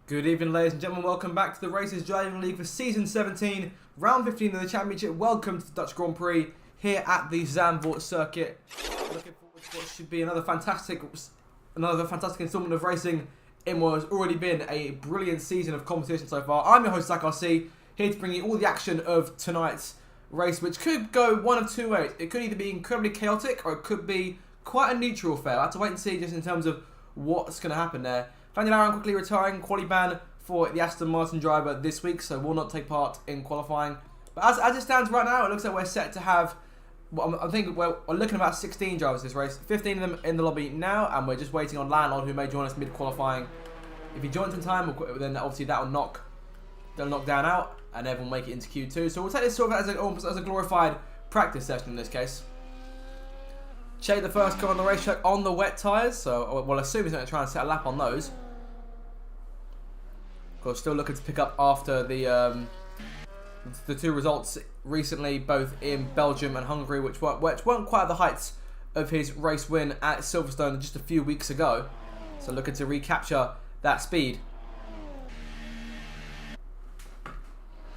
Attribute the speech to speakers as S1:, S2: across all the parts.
S1: Good evening, ladies and gentlemen. Welcome back to the Races Driving League for Season 17, Round 15 of the Championship. Welcome to the Dutch Grand Prix here at the Zandvoort circuit. Looking forward to what should be another fantastic installment of racing in what has already been a brilliant season of competition so far. I'm your host, Zach RC, here to bring you all the action of tonight's race, which could go one of two ways. It could either be incredibly chaotic or it could be quite a neutral affair. I have to wait and see just in terms of what's going to happen there. Daniel Aron quickly retiring, quali ban for the Aston Martin driver this week, so will not take part in qualifying. But as it stands right now, it looks like we're set to have, I think we're looking at about 16 drivers this race, 15 of them in the lobby now, and we're just waiting on Landlord, who may join us mid-qualifying. If he joins in time, then obviously that'll knock down out, and everyone will make it into Q2. So we'll take this sort of as a glorified practice session in this case. Che, the first car on the racetrack on the wet tyres, so we'll assume he's going to try and set a lap on those. Of course, still looking to pick up after the two results recently, both in Belgium and Hungary, which weren't quite at the heights of his race win at Silverstone just a few weeks ago. So looking to recapture that speed.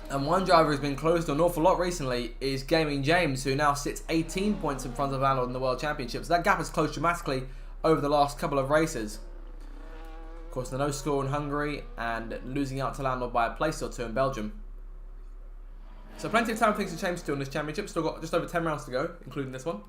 S1: And one driver who's been closed an awful lot recently is Gaming James, who now sits 18 points in front of Landlord in the World Championships. That gap has closed dramatically over the last couple of races. Of course, the no score in Hungary and losing out to Landlord by a place or two in Belgium. So plenty of time for things to change still in this championship. Still got just over 10 rounds to go, including this one.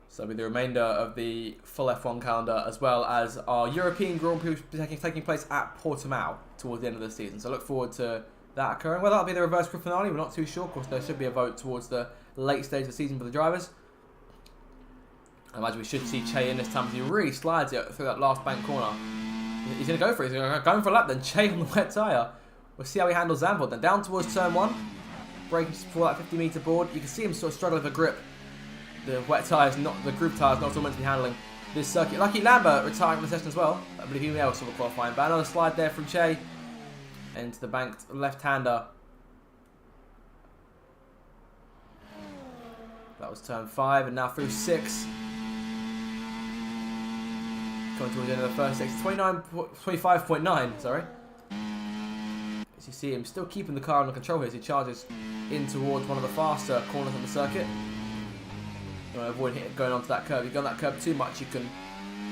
S1: So with the remainder of the full F1 calendar, as well as our European Grand Prix taking place at Portimao towards the end of the season. So look forward to that occurring. Whether that'll be the reverse grid finale, we're not too sure. Of course, there should be a vote towards the late stage of the season for the drivers. I imagine we should see Che in this time as he really slides it through that last bank corner. He's going to go for it. He's going for a lap then. Che on the wet tyre. We'll see how he handles Zandvoort then. Down towards turn 1. Braking for that 50-metre board. You can see him sort of struggling for grip. The wet tyres, the groove tyres, not all meant to be handling this circuit. Lucky Lambert retiring from the session as well. I believe he may also have a qualifying. But another slide there from Che into the banked left-hander. That was turn 5 and now through 6. Coming towards the end of the first section. 25.9, sorry. As you see him still keeping the car under control here as he charges in towards one of the faster corners on the circuit. You want to avoid going onto that curve. If you go on that curve too much, you can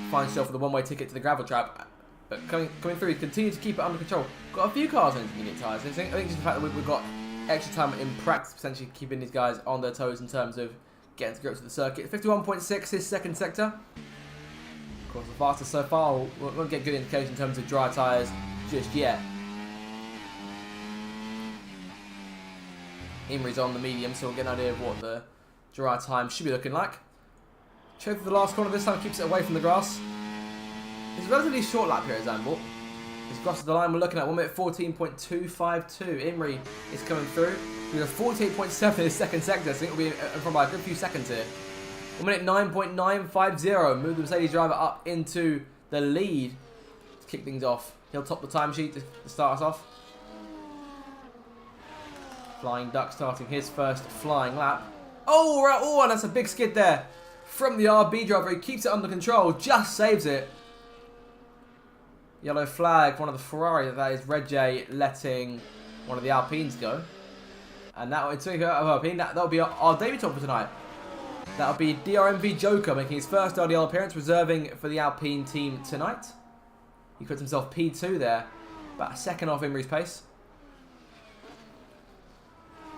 S1: find yourself with a one-way ticket to the gravel trap. But coming through, he continues to keep it under control. Got a few cars on intermediate tyres. I think just the fact that we've got extra time in practice, potentially keeping these guys on their toes in terms of getting to grips with the circuit. 51.6, his second sector. Of course, the fastest so far. We won't get good indication in terms of dry tyres just yet. Imri's on the medium, so we'll get an idea of what the dry time should be looking like. Che through the last corner this time, keeps it away from the grass. It's a relatively short lap here at Zandvoort. He's crossed the line, we're looking at 1 minute 14.252. Imri is coming through. We've got 48.7 in his second sector, so I think we'll be from by a good few seconds here. 1 minute 9.950. Move the Mercedes driver up into the lead to kick things off. He'll top the timesheet to start us off. Flying Duck starting his first flying lap. Oh, and that's a big skid there from the RB driver. He keeps it under control, just saves it. Yellow flag, one of the Ferrari, that is Red J letting one of the Alpines go. And that that'll be our debutant for tonight. That'll be DRMV Joker making his first RDL appearance, reserving for the Alpine team tonight. He puts himself P2 there, about a second off Imri's pace.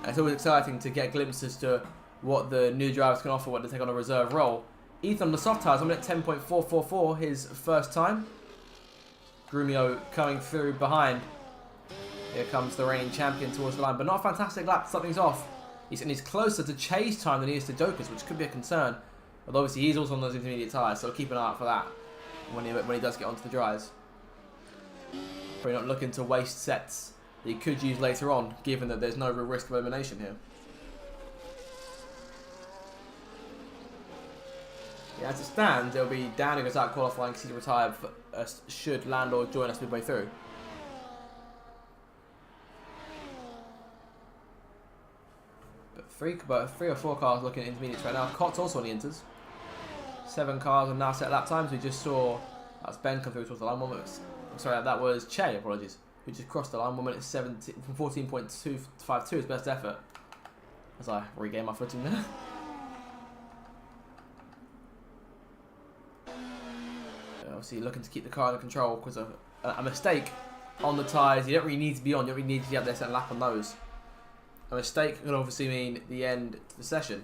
S1: And it's always exciting to get glimpses to what the new drivers can offer when they take on a reserve role. Ethan on the soft tyres, 1 minute 10.444, his first time. Grumio coming through behind. Here comes the reigning champion towards the line, but not a fantastic lap to start things off. He's closer to Che's time than he is to Joker's, which could be a concern. Although obviously he's also on those intermediate tyres, so keep an eye out for that when he does get onto the dries. Probably not looking to waste sets that he could use later on, given that there's no real risk of elimination here. Yeah, as it stands, it'll be Downing who's out qualifying because he's retired should Landlord join us midway through. But three or four cars looking at intermediates right now. Cott's also on the inters. 7 cars on now set lap times. We just saw That's Ben coming through towards the line. 1 minute. Sorry, that was Che. Apologies. Who just crossed the line. 1 minute 17 from 14.252. His best effort. As I regain my footing there. Obviously looking to keep the car under control because of a mistake on the tyres. You don't really need to be on. You don't really need to be up there setting a lap on those. A mistake can obviously mean the end to the session.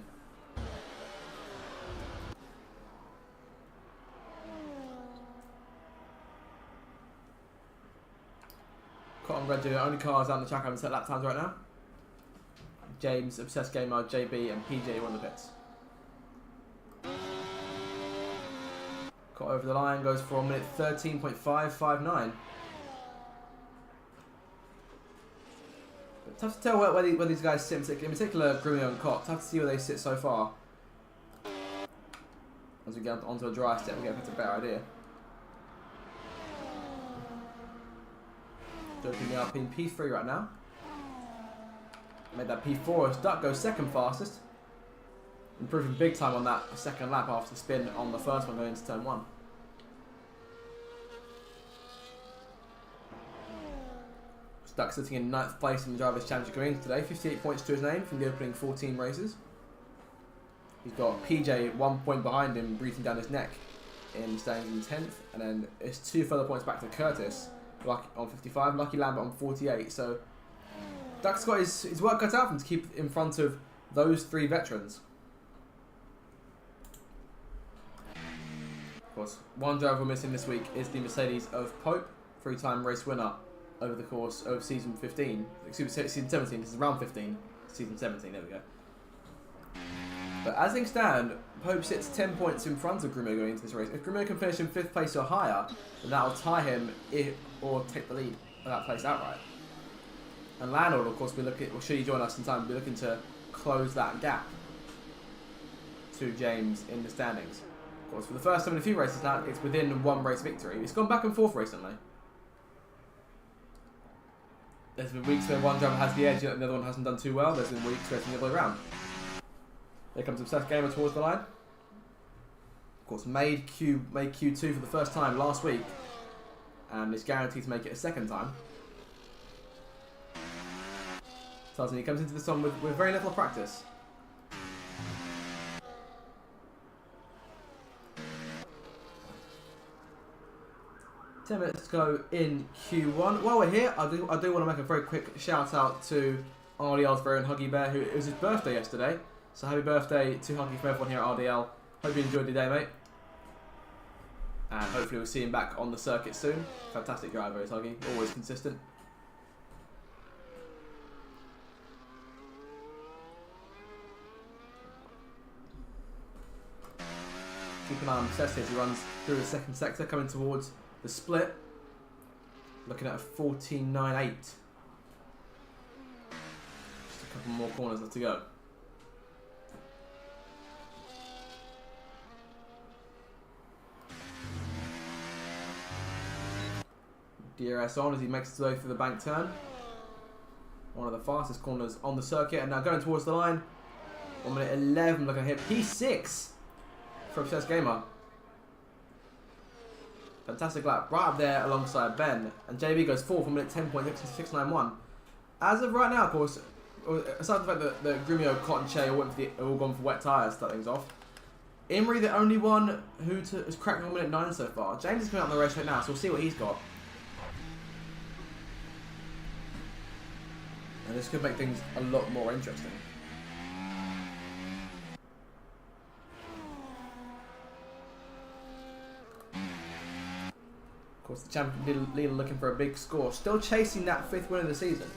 S1: Cotton Red the only cars down the track having set lap times right now. James, Obsessed Gamer, JB and PJ are on the pits. Got over the line, goes for 1 minute 13.559. But tough to tell where these guys sit, in particular Grumio and Cox. Tough to see where they sit so far. As we get onto a dry step, we get a better idea. Joking up in P3 right now. Made that P4 as Duck goes second fastest. Improving big time on that second lap after the spin on the first one going into turn 1. Duck sitting in 9th place in the Drivers' Championship going today. 58 points to his name from the opening 14 races. He's got PJ 1 point behind him, breathing down his neck in staying in 10th. And then it's 2 further points back to Curtis Lucky on 55, Lucky Lambert on 48. So Duck's got his work cut out for him to keep in front of those 3 veterans. Of course, one driver we're missing this week is the Mercedes of Pope, 3-time race winner over the course of season 15. Excuse me, season 17. This is round 15. Season 17. There we go. But as things stand, Pope sits 10 points in front of Grumio going into this race. If Grumio can finish in 5th place or higher, then that will tie him or take the lead of that place outright. And Landlord, of course, should he join us in time, we'll be looking to close that gap to James in the standings. Of course, for the first time in a few races now, it's within 1 race victory. It's gone back and forth recently. There's been weeks where one driver has the edge and the other one hasn't done too well. There's been weeks where it's the other way around. There comes Obsessed Gamer towards the line. Of course, made Q2 for the first time last week, and is guaranteed to make it a second time. So he comes into this one with very little practice. Ten minutes to go in Q1. While we're here, I do want to make a very quick shout out to RDL's very own Huggy Bear, who it was his birthday yesterday. So happy birthday to Huggy from everyone here at RDL. Hope you enjoyed your day, mate. And hopefully we'll see him back on the circuit soon. Fantastic driver is Huggy, always consistent. Keep an eye on Obsessed as he runs through the second sector, coming towards the split. Looking at a 14.98. Just a couple more corners left to go. DRS on as he makes his way through the bank turn. One of the fastest corners on the circuit, and now going towards the line. 1 minute 11, looking at hit P6 for Obsessed Gamer. Fantastic lap, right up there alongside Ben. And JB goes 4th, 1 minute 10.691. As of right now, of course, aside from the fact that Grumio, Cotton, Che are all gone for wet tyres to start things off, Imrie, the only one who has cracked 1 minute 9 so far. James is coming out on the race right now, so we'll see what he's got. And this could make things a lot more interesting. Of course, the champion leader looking for a big score. Still chasing that 5th win of the season.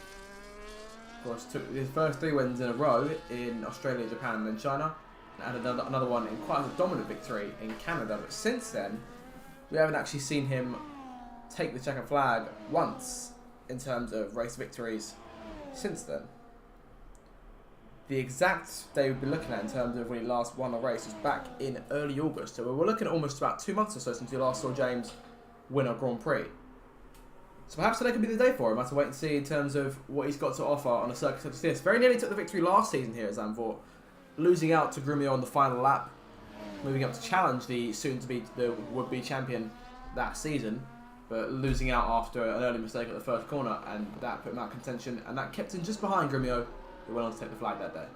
S1: Of course, took his first 3 wins in a row in Australia, Japan, and then China. And had another one in quite a dominant victory in Canada. But since then, we haven't actually seen him take the checkered flag once in terms of race victories since then. The exact day we'd be looking at in terms of when he last won a race was back in early August. So we're looking at almost about 2 months or so since we last saw James win a Grand Prix. So perhaps today could be the day for him. I have to wait and see in terms of what he's got to offer on a circuit such as this. Very nearly took the victory last season here at Zandvoort, losing out to Grumio on the final lap, moving up to challenge the soon-to-be, the would-be champion that season, but losing out after an early mistake at the first corner, and that put him out of contention, and that kept him just behind Gremio, who went on to take the flag that day.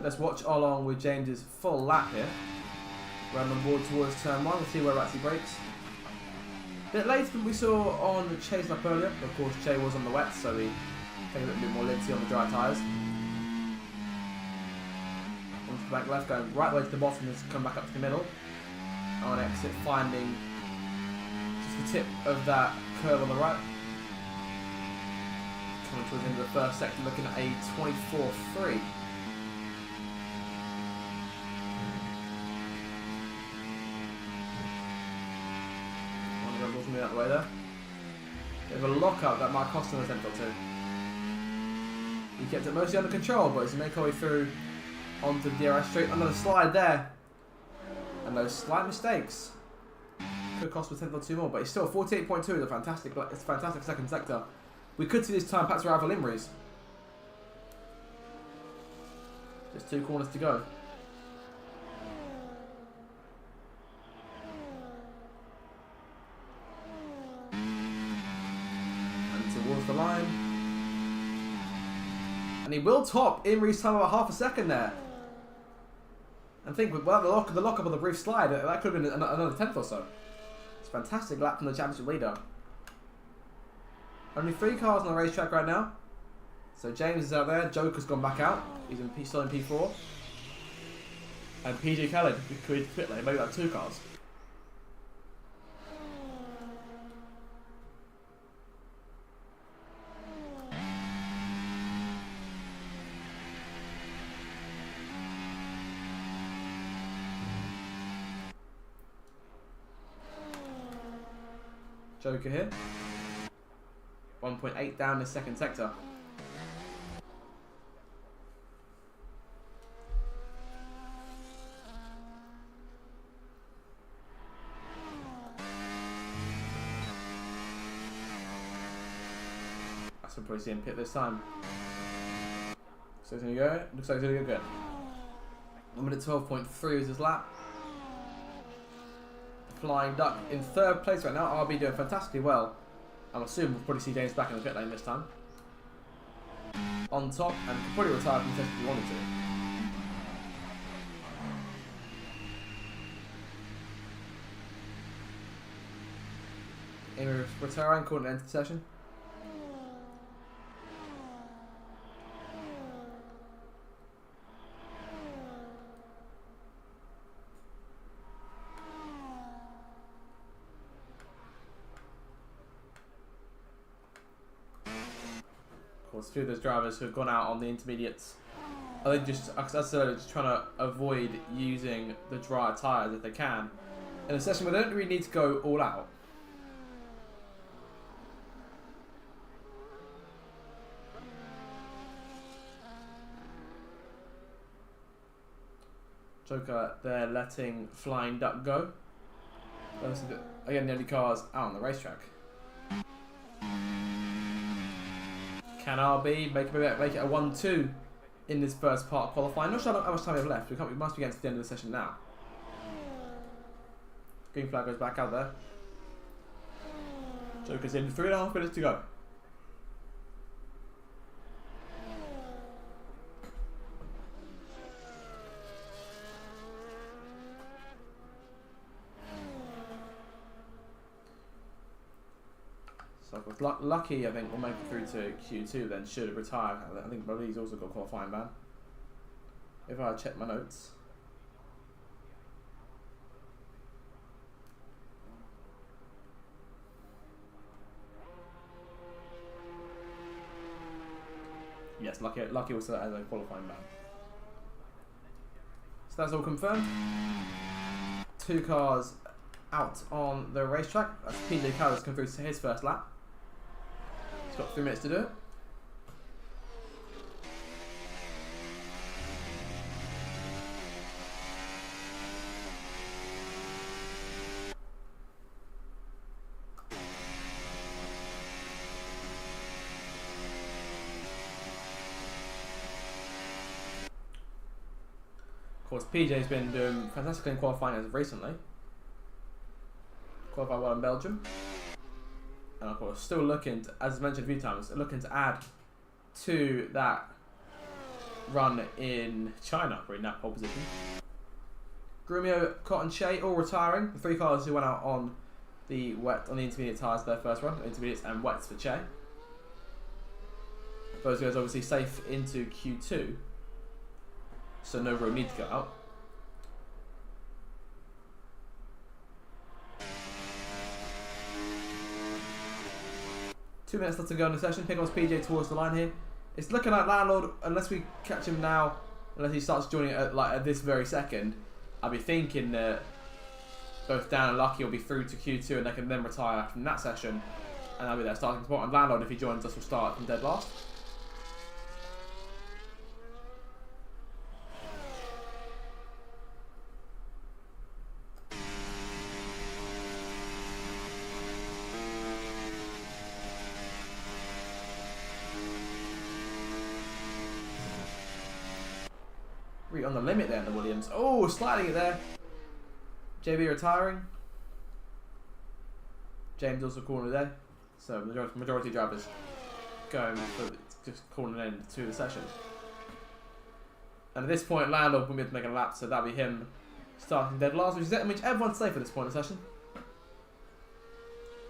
S1: Let's watch along with James's full lap here. Round on board towards turn 1, we'll see where he breaks. A bit later than we saw on Che's lap earlier. Of course, Che was on the wet, so he take a little bit more liberty on the dry tyres. Onto the back left, going right way to the bottom, has come back up to the middle. On exit, finding just the tip of that curve on the right. Coming towards the end of the first sector, looking at a 24.3. Moving out the way there. Bit of a lock-up that might cost him a tenth or two. He kept it mostly under control, but as he made our way through onto the DRS straight, another slide there. And those slight mistakes could cost him a tenth or two more, but he's still 48.2 is it's a fantastic second sector. We could see this time perhaps rival Imries. Just 2 corners to go. Towards the line, and he will top Imries' time about half a second there. And think with the lock up of the brief slide, that could have been another tenth or so. It's a fantastic lap from the championship leader. Only 3 cars on the racetrack right now. So James is out there, Joker's gone back out. He's still in P4, and PJ Khaled could pit lane, maybe like 2 cars. Joker here. 1.8 down the second sector. That's a pretty see pit this time. So it's gonna go. Looks like it's gonna go good. 1 minute 12.3 is his lap. Flying Duck in 3rd place right now. RB doing fantastically well. I'm assuming we'll probably see James back in the pit lane this time. On top, and could probably retire from the test if he wanted to. In retiring, calling an end to the session. A few of those drivers who have gone out on the intermediates, I think just, as I said, just trying to avoid using the drier tyres if they can in a session where they don't really need to go all out. Joker there letting Flying Duck go. Again, the only cars out on the racetrack. Can RB make it a 1-2 in this first part of qualifying? Not sure how much time we have left. We must be getting to the end of the session now. Green flag goes back out there. Joker's in 3.5 minutes to go. So with lucky, I think we'll make it through to Q2 then, should retire. I think Bodie's also got a qualifying ban. If I check my notes. Yes, Lucky also has a qualifying ban. So that's all confirmed. 2 cars out on the racetrack. That's PJ Callis come through to his first lap. He's got 3 minutes to do it. Of course, PJ's been doing fantastically in qualifying as of recently. Qualified well in Belgium. And of course, still looking, as mentioned a few times, looking to add to that run in China, we're in that pole position. Grumio, Cott and Che all retiring. The 3 cars who went out on the intermediate tyres their first run, intermediates and wets for Che. Those guys obviously safe into Q2, so no real need to go out. Two minutes left to go in the session. Pick up PJ towards the line here. It's looking like Landlord, unless we catch him now, unless he starts joining at this very second, I'll be thinking that both Dan and Lucky will be through to Q2 and they can then retire from that session, and that'll be their starting spot. And Landlord, if he joins us, will start from dead last. Really on the limit there in the Williams. Oh, sliding it there. JB retiring. James also calling it a day. So majority drivers going for just calling an end to the session. And at this point, Landor will be able to make a lap, so that'll be him starting dead last, which everyone's safe at this point in the session.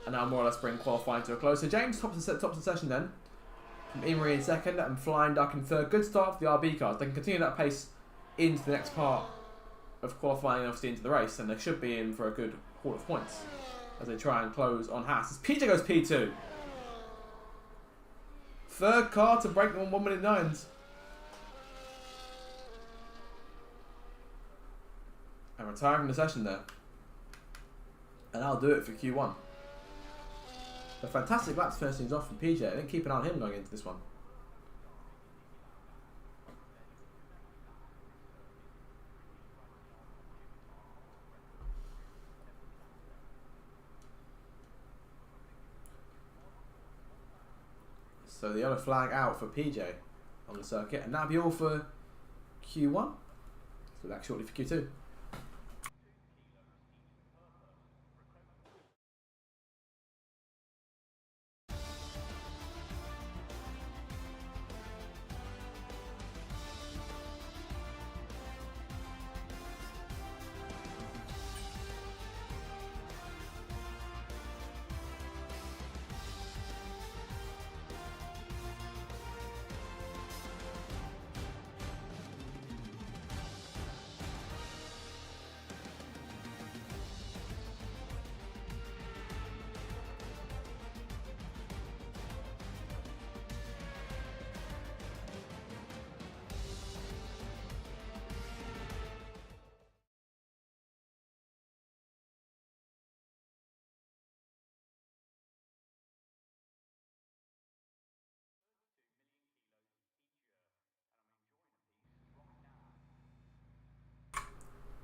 S1: And now more or less bring qualifying to a close. So James tops the session then. From Emery in second and Flying Duck in third. Good start for the RB cars. They can continue that pace into the next part of qualifying, obviously into the race, and they should be in for a good haul of points as they try and close on Haas. As PJ goes P2. Third car to break them on 1 minute 9s. And retiring from the session there. And that'll do it for Q1. A fantastic lap to finish things off from PJ. I didn't keep an eye on him going into this one. So the yellow flag out for PJ on the circuit, and that'll be all for Q1. So back shortly for Q2.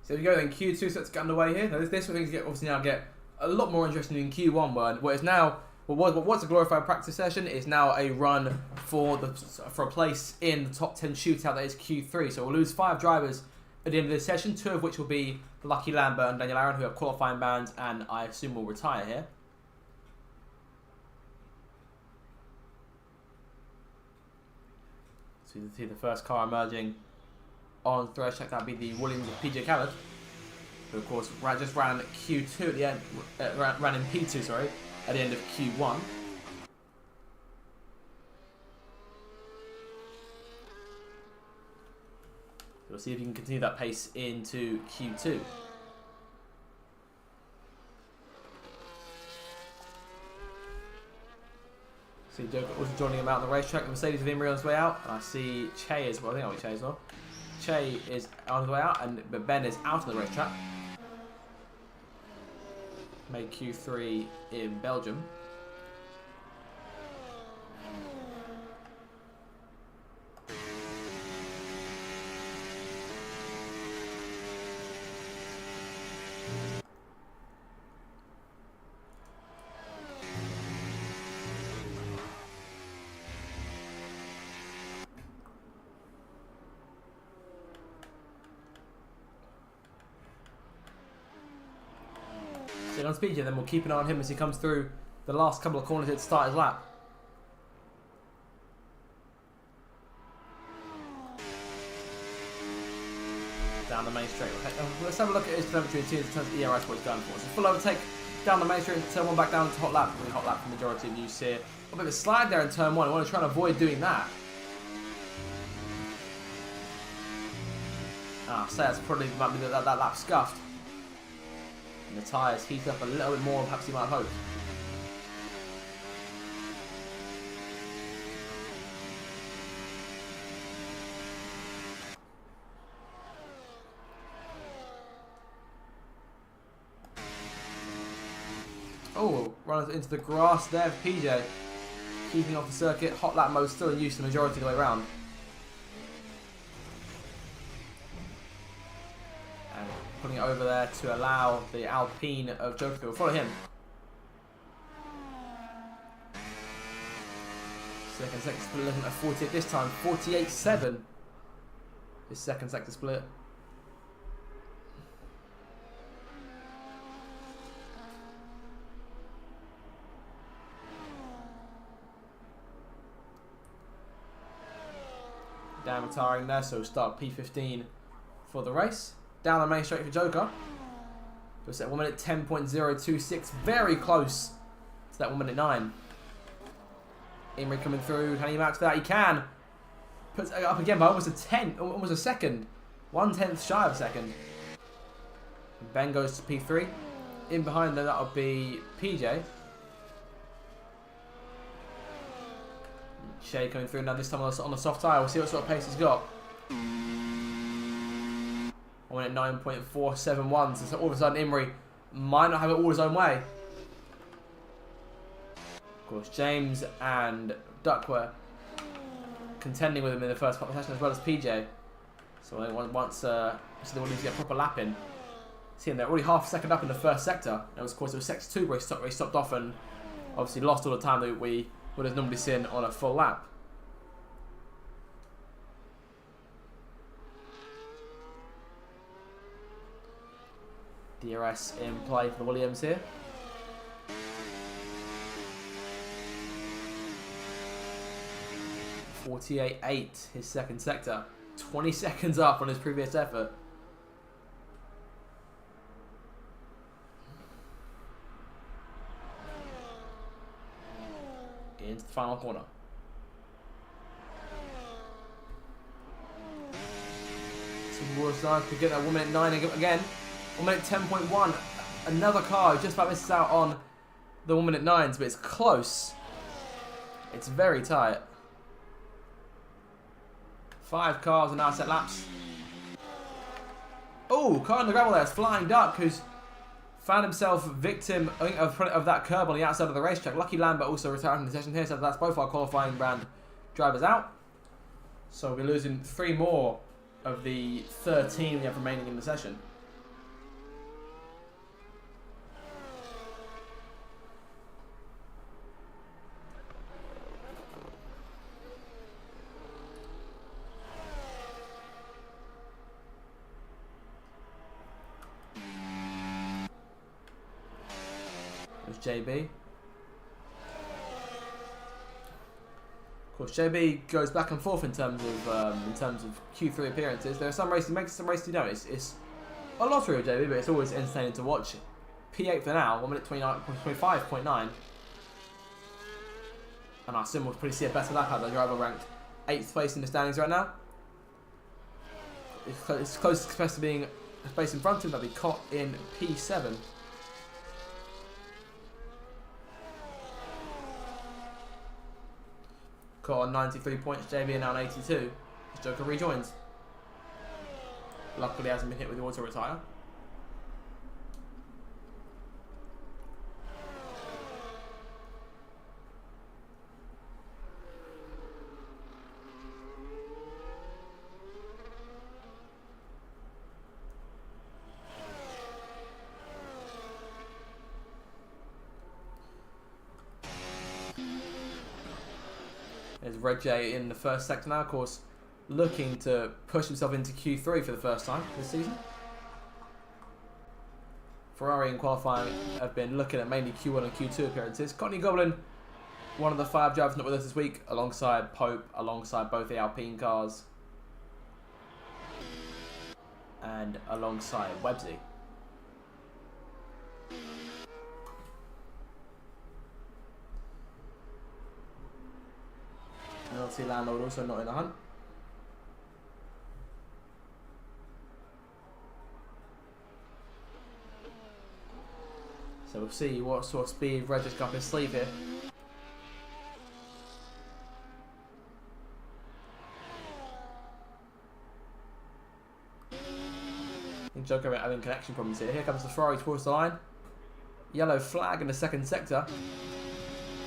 S1: So there we go then, Q2 sets to get underway here. Now this will obviously now get a lot more interesting in Q1, where it's now, what's a glorified practice session is now a run for a place in the top 10 shootout that is Q3. So we'll lose 5 drivers at the end of this session, 2 of which will be Lucky Lambert and Daniel Aaron, who have qualifying bans and I assume will retire here. So you can see the first car emerging on the racetrack. That'd be the Williams of PJ Khaled, who of course just ran Q2 at the end, ran in P2, sorry, at the end of Q1. We'll see if you can continue that pace into Q2. See Joker also joining him out on the racetrack. The Mercedes of Imri on his way out, and I see Che as well. I think I'll be Che as well. Che is on his way out, but Ben is out of the racetrack. Made Q3 in Belgium. Check on Speedy, then we'll keep an eye on him as he comes through the last couple of corners to start his lap. Down the main straight. Let's have a look at his telemetry and see in terms of ERS what he's going for. So full overtake down the main straight, turn 1 back down to hot lap. Really hot lap for the majority of you see it. A bit of a slide there in turn 1. I want to try and avoid doing that. So that's probably might be that lap scuffed. And the tyres heated up a little bit more than perhaps you might have hoped. Oh, runs into the grass there for PJ. Keeping off the circuit. Hot lap mode still in use the majority of the way around. And putting it over there to allow the Alpine of Joker to follow him. Second sector split looking at 48 this time. 48.7. His second sector split. Dan retiring there, so start P15 for the race. Down the main straight for Joker. We're set 1 minute 10.026, very close to that 1 minute 9. Imrie coming through, can he match that? He can. Puts it up again by almost a second. 1/10 shy of a second. Ben goes to P3. In behind them, that'll be PJ. Shea coming through now, this time on the soft tyre. We'll see what sort of pace he's got. 1 minute 9.471. So all of a sudden, Imrie might not have it all his own way. Of course, James and Duckworth contending with him in the first couple of sessions, as well as PJ. So once they want to get a proper lap in. Seeing they're already half a second up in the first sector. And of course, it was sector 2 where he stopped off and obviously lost all the time that we would have normally seen on a full lap. DRS in play for the Williams here. .48.8 his second sector. 20 seconds up on his previous effort. Into the final corner. Towards 9 could get that 1 minute 9 again. 1 minute 10.1. Another car who just about misses out on the 1 minute 9s, but it's close. It's very tight. 5 cars and now set laps. Oh, car on the gravel there. It's Flying Duck, who's found himself victim, I think, of that curb on the outside of the racetrack. Lucky Lambert also retiring from the session here, so that's both our qualifying brand drivers out. So we'll be losing 3 more of the 13 we have remaining in the session. JB. Of course, JB goes back and forth in terms of Q3 appearances. There are some races he makes, some races he don't. It's a lottery with JB, but it's always entertaining to watch. P8 for now, 1 minute 25.9. And I assume we'll probably see a better lap out. The driver ranked 8th place in the standings right now. It's closest to being a space in front of him. That'll be Cott in P7. Caught on 93 points, JB now on 82. As Joker rejoins. Luckily hasn't been hit with the auto retire. There's Red J in the first sector now, of course, looking to push himself into Q3 for the first time this season. Ferrari in qualifying have been looking at mainly Q1 and Q2 appearances. Courtney Goblin, one of the 5 drivers not with us this week, alongside Pope, alongside both the Alpine cars, and alongside Websy. And obviously Landlord also not in the hunt. So we'll see what sort of speed Reg has got up his sleeve here. Joke about having connection problems here. Here comes the Ferrari towards the line. Yellow flag in the second sector.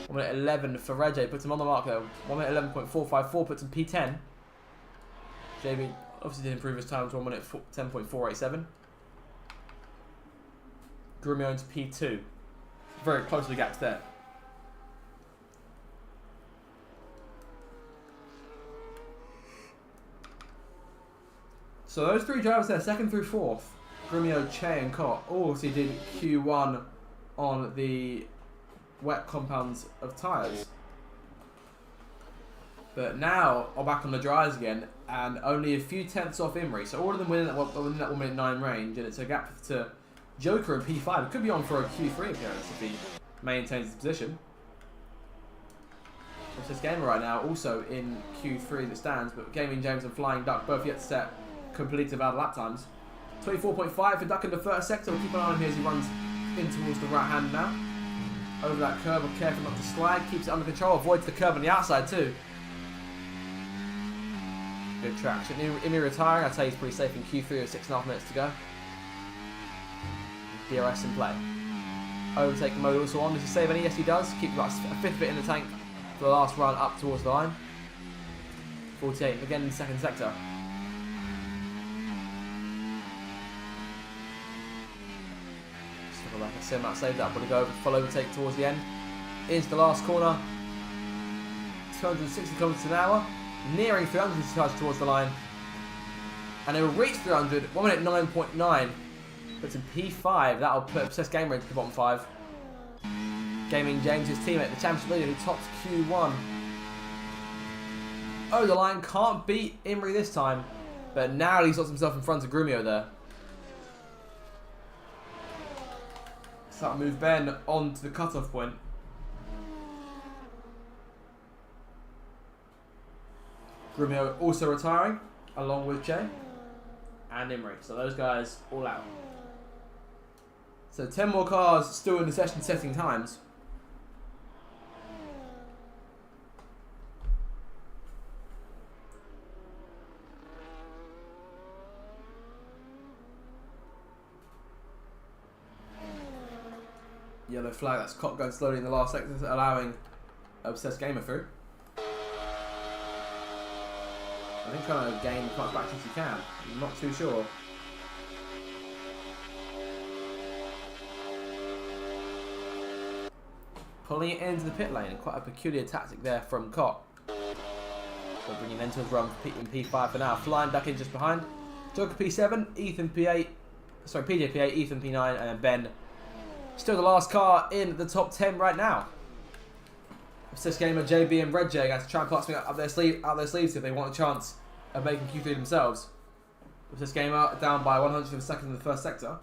S1: 1 minute 11 for Reg, puts him on the mark though. 1 minute 11.454 puts him P10. JB obviously did improve his time to 1 minute 10.487. Grumio into P2. Very close to the gaps there. So those 3 drivers there, 2nd through 4th, Grumio, Che and Cott, all obviously did Q1 on the wet compounds of tyres. But now are back on the dries again, and only a few tenths off Imrie. So all of them within that 1 minute 9 range, and it's a gap to Joker in P5. It could be on for a Q3 appearance if he maintains his position. It's this gamer right now, also in Q3 as it stands, but Gaming James and Flying Duck both yet to set completed out lap times. 24.5 for Duck in the first sector. We'll keep an eye on him here as he runs in towards the right hand now. Over that curve, but careful not to slide. Keeps it under control, avoids the curve on the outside too. Good traction. Imrie retiring, I'd say he's pretty safe in Q3 with 6.5 minutes to go. DRS in play. Overtaking mode also on. Does he save any? Yes, he does. Keep about a 5th bit in the tank for the last run up towards the line. 48, again in the second sector. Like I said, Matt saved that, but to go full overtake towards the end. Into the last corner. 260 km an hour. Nearing 300 as he charges towards the line. And it will reach 300. 1 minute 9.9. Puts in P5. That'll put Obsessed Gamer into the bottom 5. Gaming James, his teammate, the championship leader, who tops Q1. Oh, the line can't beat Imrie this time. But now he slots himself in front of Grumio there. So that'll move Ben on to the cutoff point. Grumio also retiring, along with Jay and Imrie. So those guys all out. So 10 more cars still in the session setting times. Yellow flag, that's Cott going slowly in the last sector, allowing Obsessed Gamer through. I think trying to gain as much back as you can. I'm not too sure. Pulling it into the pit lane, quite a peculiar tactic there from Cott. So bringing into his run in P5 for now. Flying Duck in just behind. Joker P7, Ethan P8, sorry, PJ P8, Ethan P9, and then Ben. Still the last car in the top 10 right now. Obsessed Gamer, JB and Red J going to try and put something up their sleeves if they want a chance of making Q3 themselves. Obsessed Gamer down by 100th of a second in the first sector.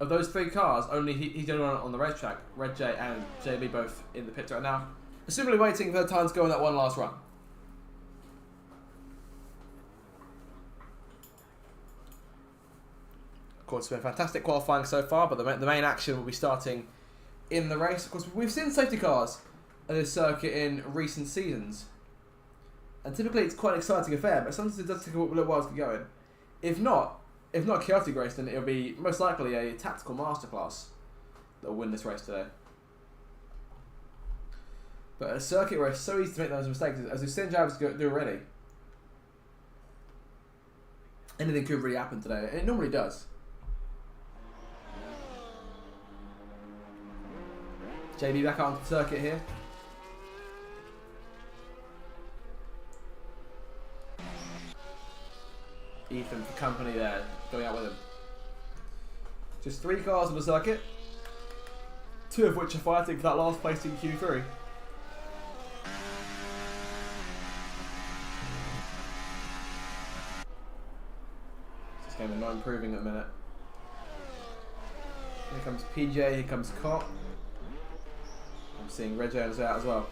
S1: Of those 3 cars, only he's the only one on the racetrack. Red J and JB both in the pit right now. Assumably waiting for the time to go on that one last run. Of course, it's been fantastic qualifying so far, but the main action will be starting in the race. Of course, we've seen safety cars at this circuit in recent seasons. And typically it's quite an exciting affair, but sometimes it does take a little while to get going. If not chaotic race, then it'll be most likely a tactical masterclass that will win this race today. But a circuit where it's so easy to make those mistakes, as we've seen drivers do already. Anything could really happen today, and it normally does. JB back out onto the circuit here. Ethan for company there, going out with him. Just 3 cars on the circuit, 2 of which are fighting for that last place in Q3. This game is not improving at the minute. Here comes PJ, here comes Cop. I'm seeing Red Jones out as well.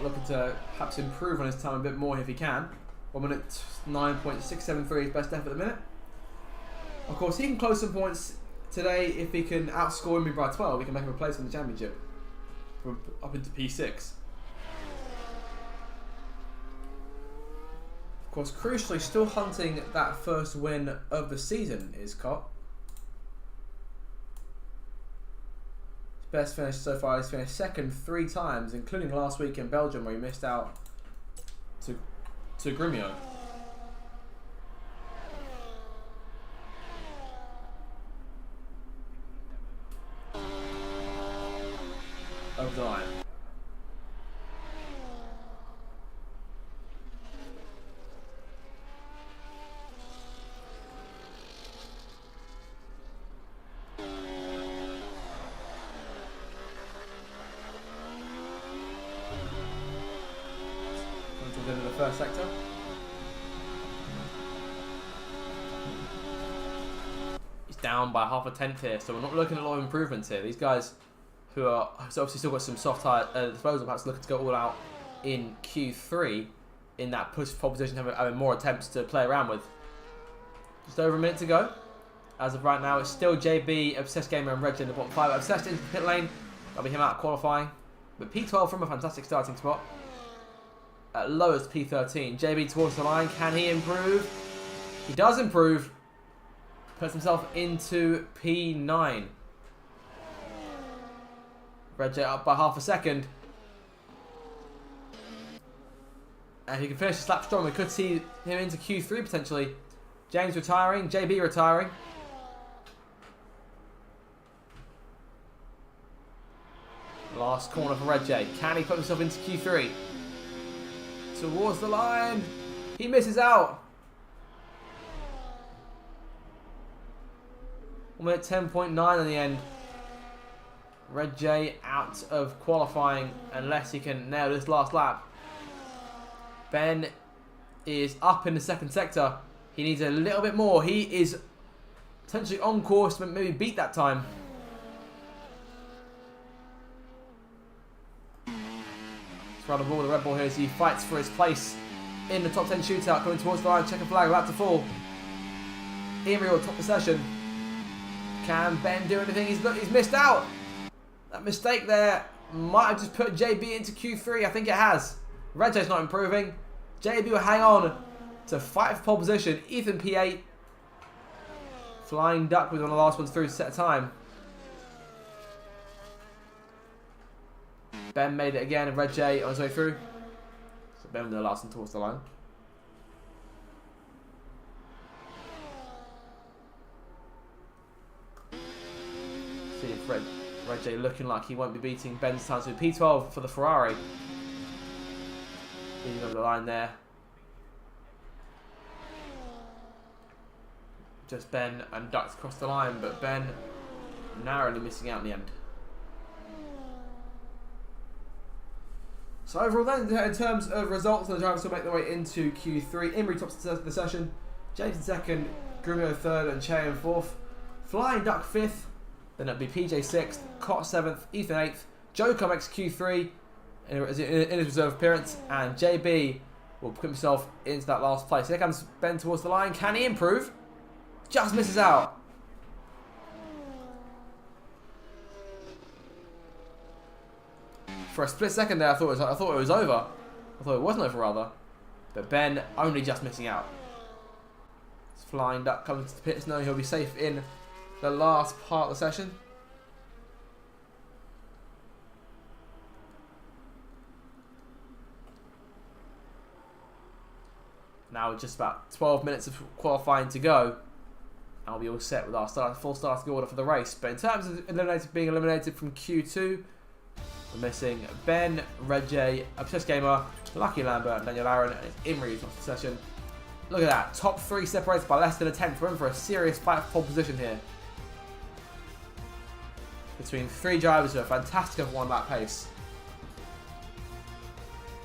S1: Looking to perhaps improve on his time a bit more if he can. 1 minute 9.673 is best effort at the minute. Of course, he can close some points today if he can outscore him by 12. He can make him a place in the championship from up into P6. Of course, crucially, still hunting that first win of the season is Cop. Best finish so far, he's finished second 3 times, including last week in Belgium where he missed out to Grumio. Over the line. Into the first sector. He's down by half a tenth here, so we're not looking at a lot of improvements here. These guys who are obviously still got some soft tire disposal, perhaps looking to go all out in Q3 in that push pole position, having more attempts to play around with. Just over a minute to go. As of right now, it's still JB, Obsessed Gamer and Reg in the bottom 5. Obsessed into the pit lane. That'll be him out qualifying. But P12 from a fantastic starting spot. At lowest P13. JB towards the line. Can he improve? He does improve. Puts himself into P9. Red J up by half a second. And if he can finish the lap strong, we could see him into Q3 potentially. James retiring. JB retiring. Last corner for Red J. Can he put himself into Q3? Towards the line. He misses out. 1 minute 10.9 in the end. Red J out of qualifying unless he can nail this last lap. Ben is up in the second sector. He needs a little bit more. He is potentially on course to maybe beat that time. Rather ball the Red Bull here as he fights for his place in the top 10 shootout, coming towards the line, checking flag, about to fall. Emery will top the session. Can Ben do anything? He's missed out. That mistake there might have just put JB into Q3. I think it has. Redjay's not improving. JB will hang on to fight for pole position. Ethan P8. Flying Duck with one of the last ones through to set a time. Ben made it again, and Red J on his way through. So Ben with the last one towards the line. See if Red J looking like he won't be beating Ben's time. So P12 for the Ferrari. Leading over the line there. Just Ben and Ducks across the line, but Ben narrowly missing out in the end. So overall then, in terms of results, the drivers will make their way into Q3. Emery tops the session, James in second, Grumio third, and Che in fourth. Flying Duck fifth, then it'll be PJ sixth, Cott seventh, Ethan eighth, Joe makes Q3 in his reserve appearance, and JB will put himself into that last place. Here comes Ben towards the line. Can he improve? Just misses out. For a split second there, I thought it was over. I thought it wasn't over, rather. But Ben only just missing out. It's Flying Duck coming to the pits, knowing he'll be safe in the last part of the session. Now just about 12 minutes of qualifying to go. And we'll be all set with our full starting order for the race. But in terms of being eliminated from Q2, we're missing Ben, Red Obsessed Gamer, Lucky Lambert, Daniel Aaron, and Imri's off the session. Look at that. Top 3 separated by less than a tenth. We're in for a serious fight for pole position here. Between 3 drivers who are fantastic at 1 lap pace.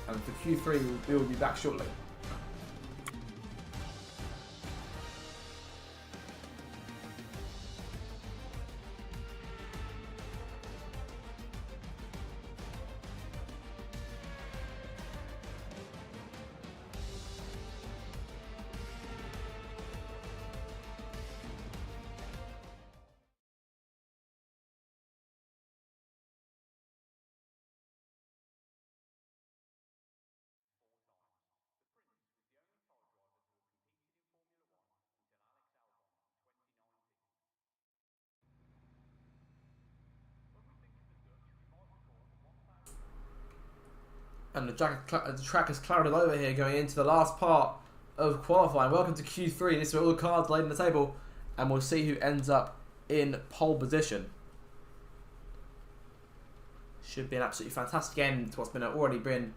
S1: And for Q3, we will be back shortly. And the track is clouded over here going into the last part of qualifying. Welcome to Q3. This is where all the cards laid on the table. And we'll see who ends up in pole position. Should be an absolutely fantastic end to what's already been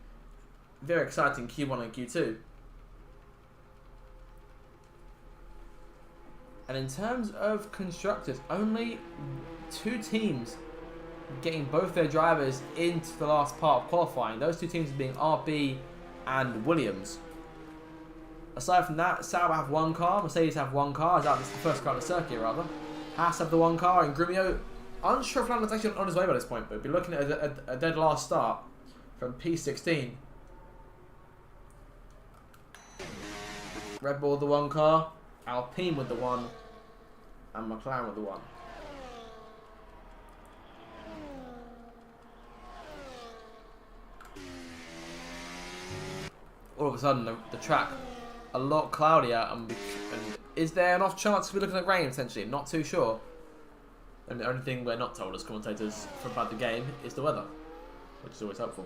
S1: very exciting Q1 and Q2. And in terms of constructors, only 2 teams getting both their drivers into the last part of qualifying. Those 2 teams being RB and Williams. Aside from that, Sauber have 1 car, Mercedes have 1 car, this is the first car on the circuit rather. Haas have the 1 car, and Grumio, unsure if Lando's actually on his way by this point, but we'll be looking at a dead last start from P16. Red Bull with the 1 car, Alpine with the 1, and McLaren with the 1. All of a sudden, the track a lot cloudier, and is there an off chance we're looking at rain essentially? Not too sure. And the only thing we're not told as commentators about the game is the weather, which is always helpful.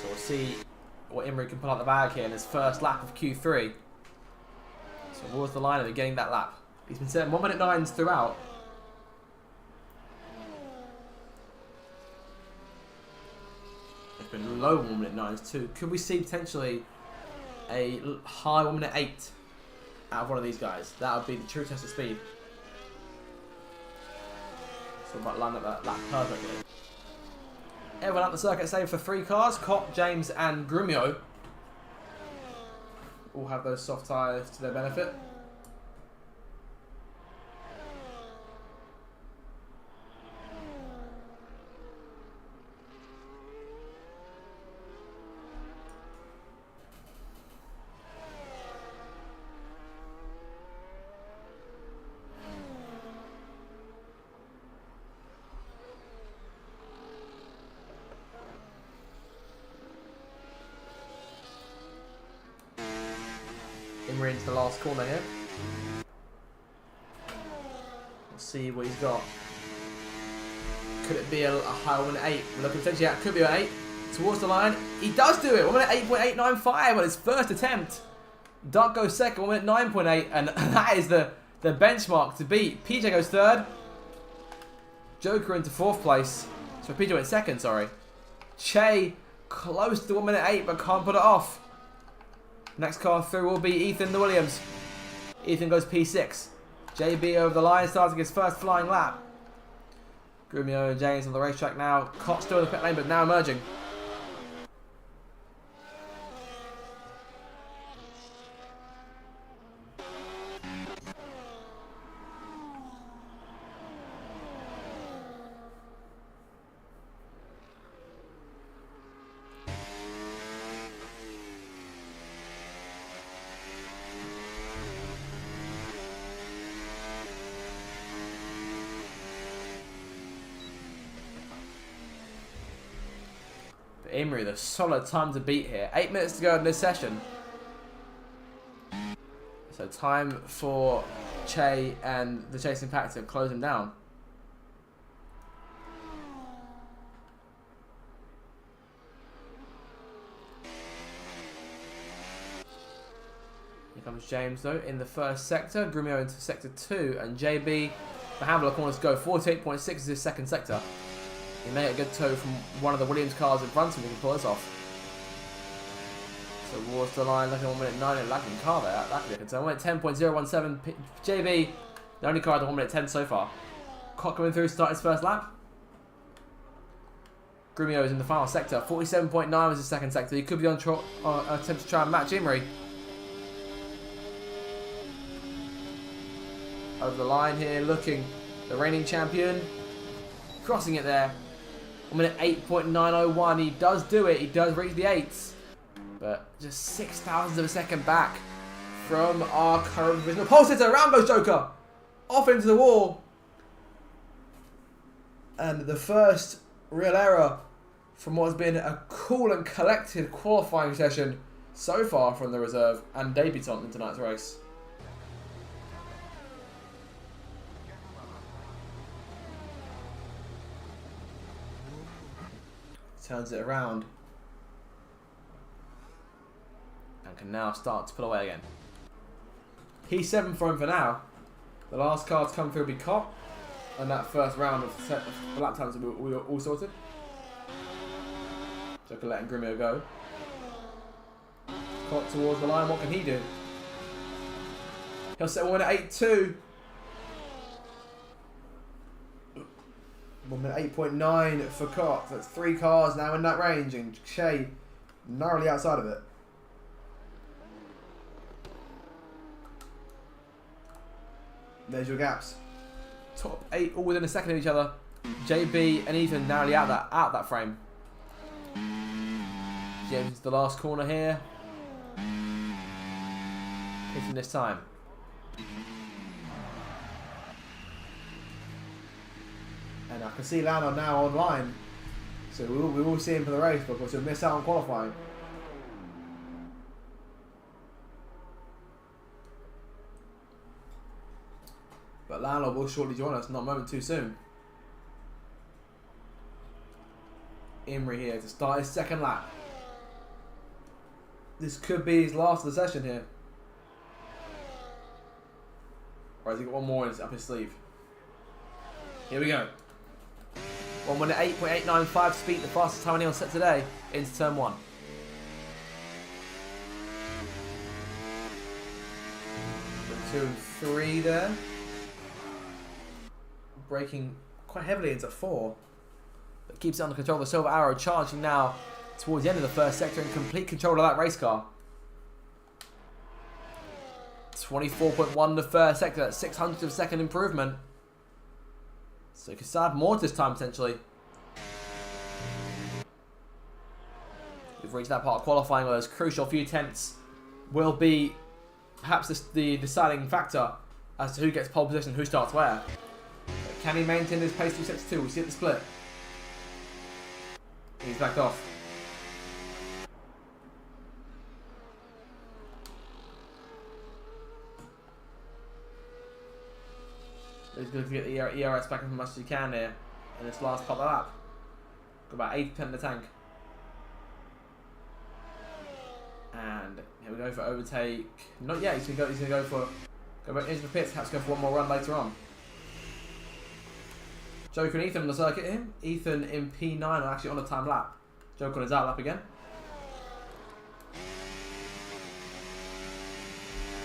S1: So we'll see what Imri can pull out the bag here in his first lap of Q3. So towards the line of getting that lap. He's been setting 1:09s throughout. It's been low 1:09s too. Could we see potentially a high 1:08 out of one of these guys? That would be the true test of speed. So we might line up that lap perfectly. Everyone at the circuit save for 3 cars. Kopp, James and Grumio all have those soft tyres to their benefit. Imri into the last corner here. We'll see what he's got. Could it be a high 1:08? We're looking potentially at, could be an 8. Towards the line. He does do it. 1:08.895 on his first attempt. Duck goes second, 1:09.8, and that is the benchmark to beat. PJ goes third. Joker into 4th place. So PJ went second, sorry. Che close to 1:08, but can't put it off. Next car through will be Ethan the Williams. Ethan goes P6. JB over the line, starting his first flying lap. Grumio and James on the racetrack now. Kopp still in the pit lane, but now emerging. Imrie, the solid time to beat here. 8 minutes to go in this session. So time for Che and the Chasing Pack to close him down. Here comes James though in the first sector. Grumio into sector 2 and JB. The handler corners go. 48.6 is his second sector. He may get a good toe from one of the Williams cars in front of him. He can pull this off. So towards the line, looking at 1 minute 9, lagging car there. That could be a concern. 1 minute 10.017. JB, the only car at 1 minute 10 so far. Cock coming through, start his first lap. Grumio is in the final sector. 47.9 was his second sector. He could be on attempt to try and match Imrie. Over the line here, looking the reigning champion. Crossing it there. 1 minute 8.901. He does do it. He does reach the 8s. But just 6,000ths of a second back from our current provisional pole sitter. Around goes Joker. Off into the wall. And the first real error from what has been a cool and collected qualifying session so far from the reserve and debutant in tonight's race. Turns it around and can now start to pull away again. P7 for him for now. The last car to come through will be Cop, and that first round of the lap times will be all sorted. Joker letting Grumio go. Cop towards the line. What can he do? He'll set 1 minute 8.2. 1 minute 8.9 for Cott. That's 3 cars now in that range, and Che narrowly outside of it. There's your gaps. Top 8 all within a second of each other. JB and Ethan narrowly out that frame. James is the last corner here. Hitting this time. And I can see Lando now online, so we will see him for the race, but of course he'll miss out on qualifying. But Lando will shortly join us, not a moment too soon. Imrie here to start his second lap. This could be his last of the session here. Or has he got one more up his sleeve? Here we go. 1 minute 8.895 speed, the fastest time anyone set today, into turn 1. So 2 and 3 there. Braking quite heavily into 4. But keeps it under control. The Silver Arrow charging now towards the end of the first sector in complete control of that race car. 24.1 the first sector, that's 600th of a second improvement. So he could start more this time potentially. We've reached that part of qualifying where those crucial few tenths will be perhaps the deciding factor as to who gets pole position, who starts where. But can he maintain this pace through sector 2? We see at the split. He's backed off. He's going to get the ERS back as much as he can here in this last part of the lap. Got about 80% in the tank. And here we go for overtake. Not yet. He's going to go back into the pits. Perhaps go for one more run later on. Joker and Ethan on the circuit here. Ethan in P9 are actually on a time lap. Joker on his out lap again.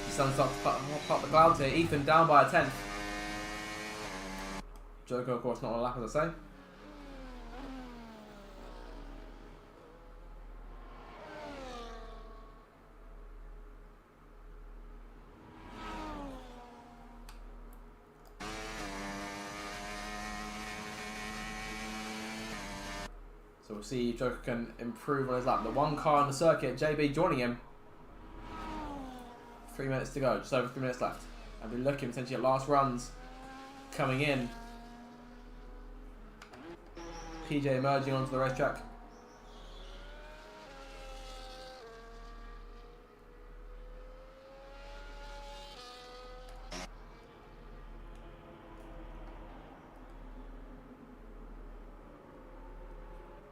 S1: The sun starts to pop the clouds here. Ethan down by a 10th. Joker, of course, not on a lap, as I say. So we'll see if Joker can improve on his lap. The one car on the circuit, JB joining him. 3 minutes to go, just over 3 minutes left. And we're looking potentially at last runs coming in. PJ emerging onto the racetrack.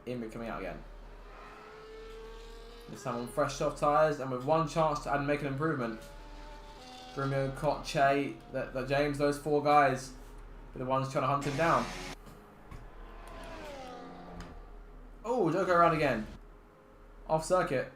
S1: Imrie coming out again. This time on fresh soft tyres and with one chance to add and make an improvement. Grumio, Cott, Che, that James, those 4 guys are the ones trying to hunt him down. Oh, Joko around again. Off circuit.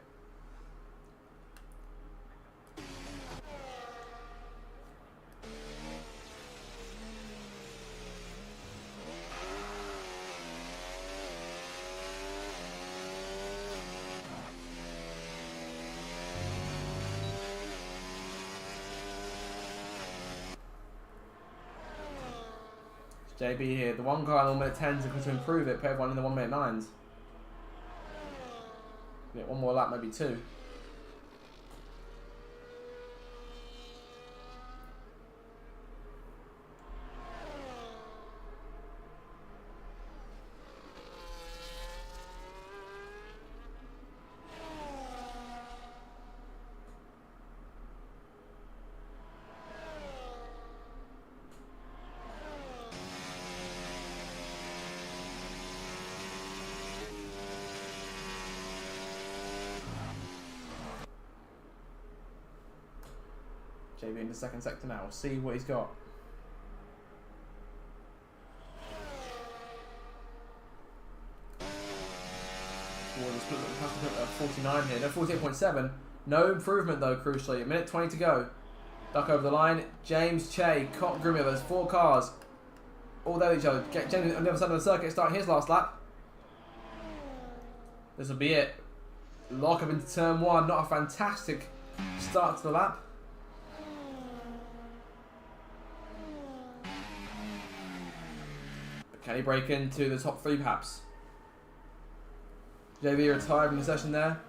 S1: JB here, the one guy in the 1 minute 10s is going to improve it, put everyone in the 1 minute 9s. Get one more lap, maybe 2. JB in the second sector now. We'll see what he's got. Oh, 49 here. No, 48.7. No improvement though, crucially. A minute 20 to go. Duck over the line. James, Che, Cott, Grumio. There's 4 cars. All there each other. James on the other side of the circuit starting his last lap. This will be it. Lock up into turn 1. Not a fantastic start to the lap. Can he break into the top 3 perhaps? JB retired from the session there.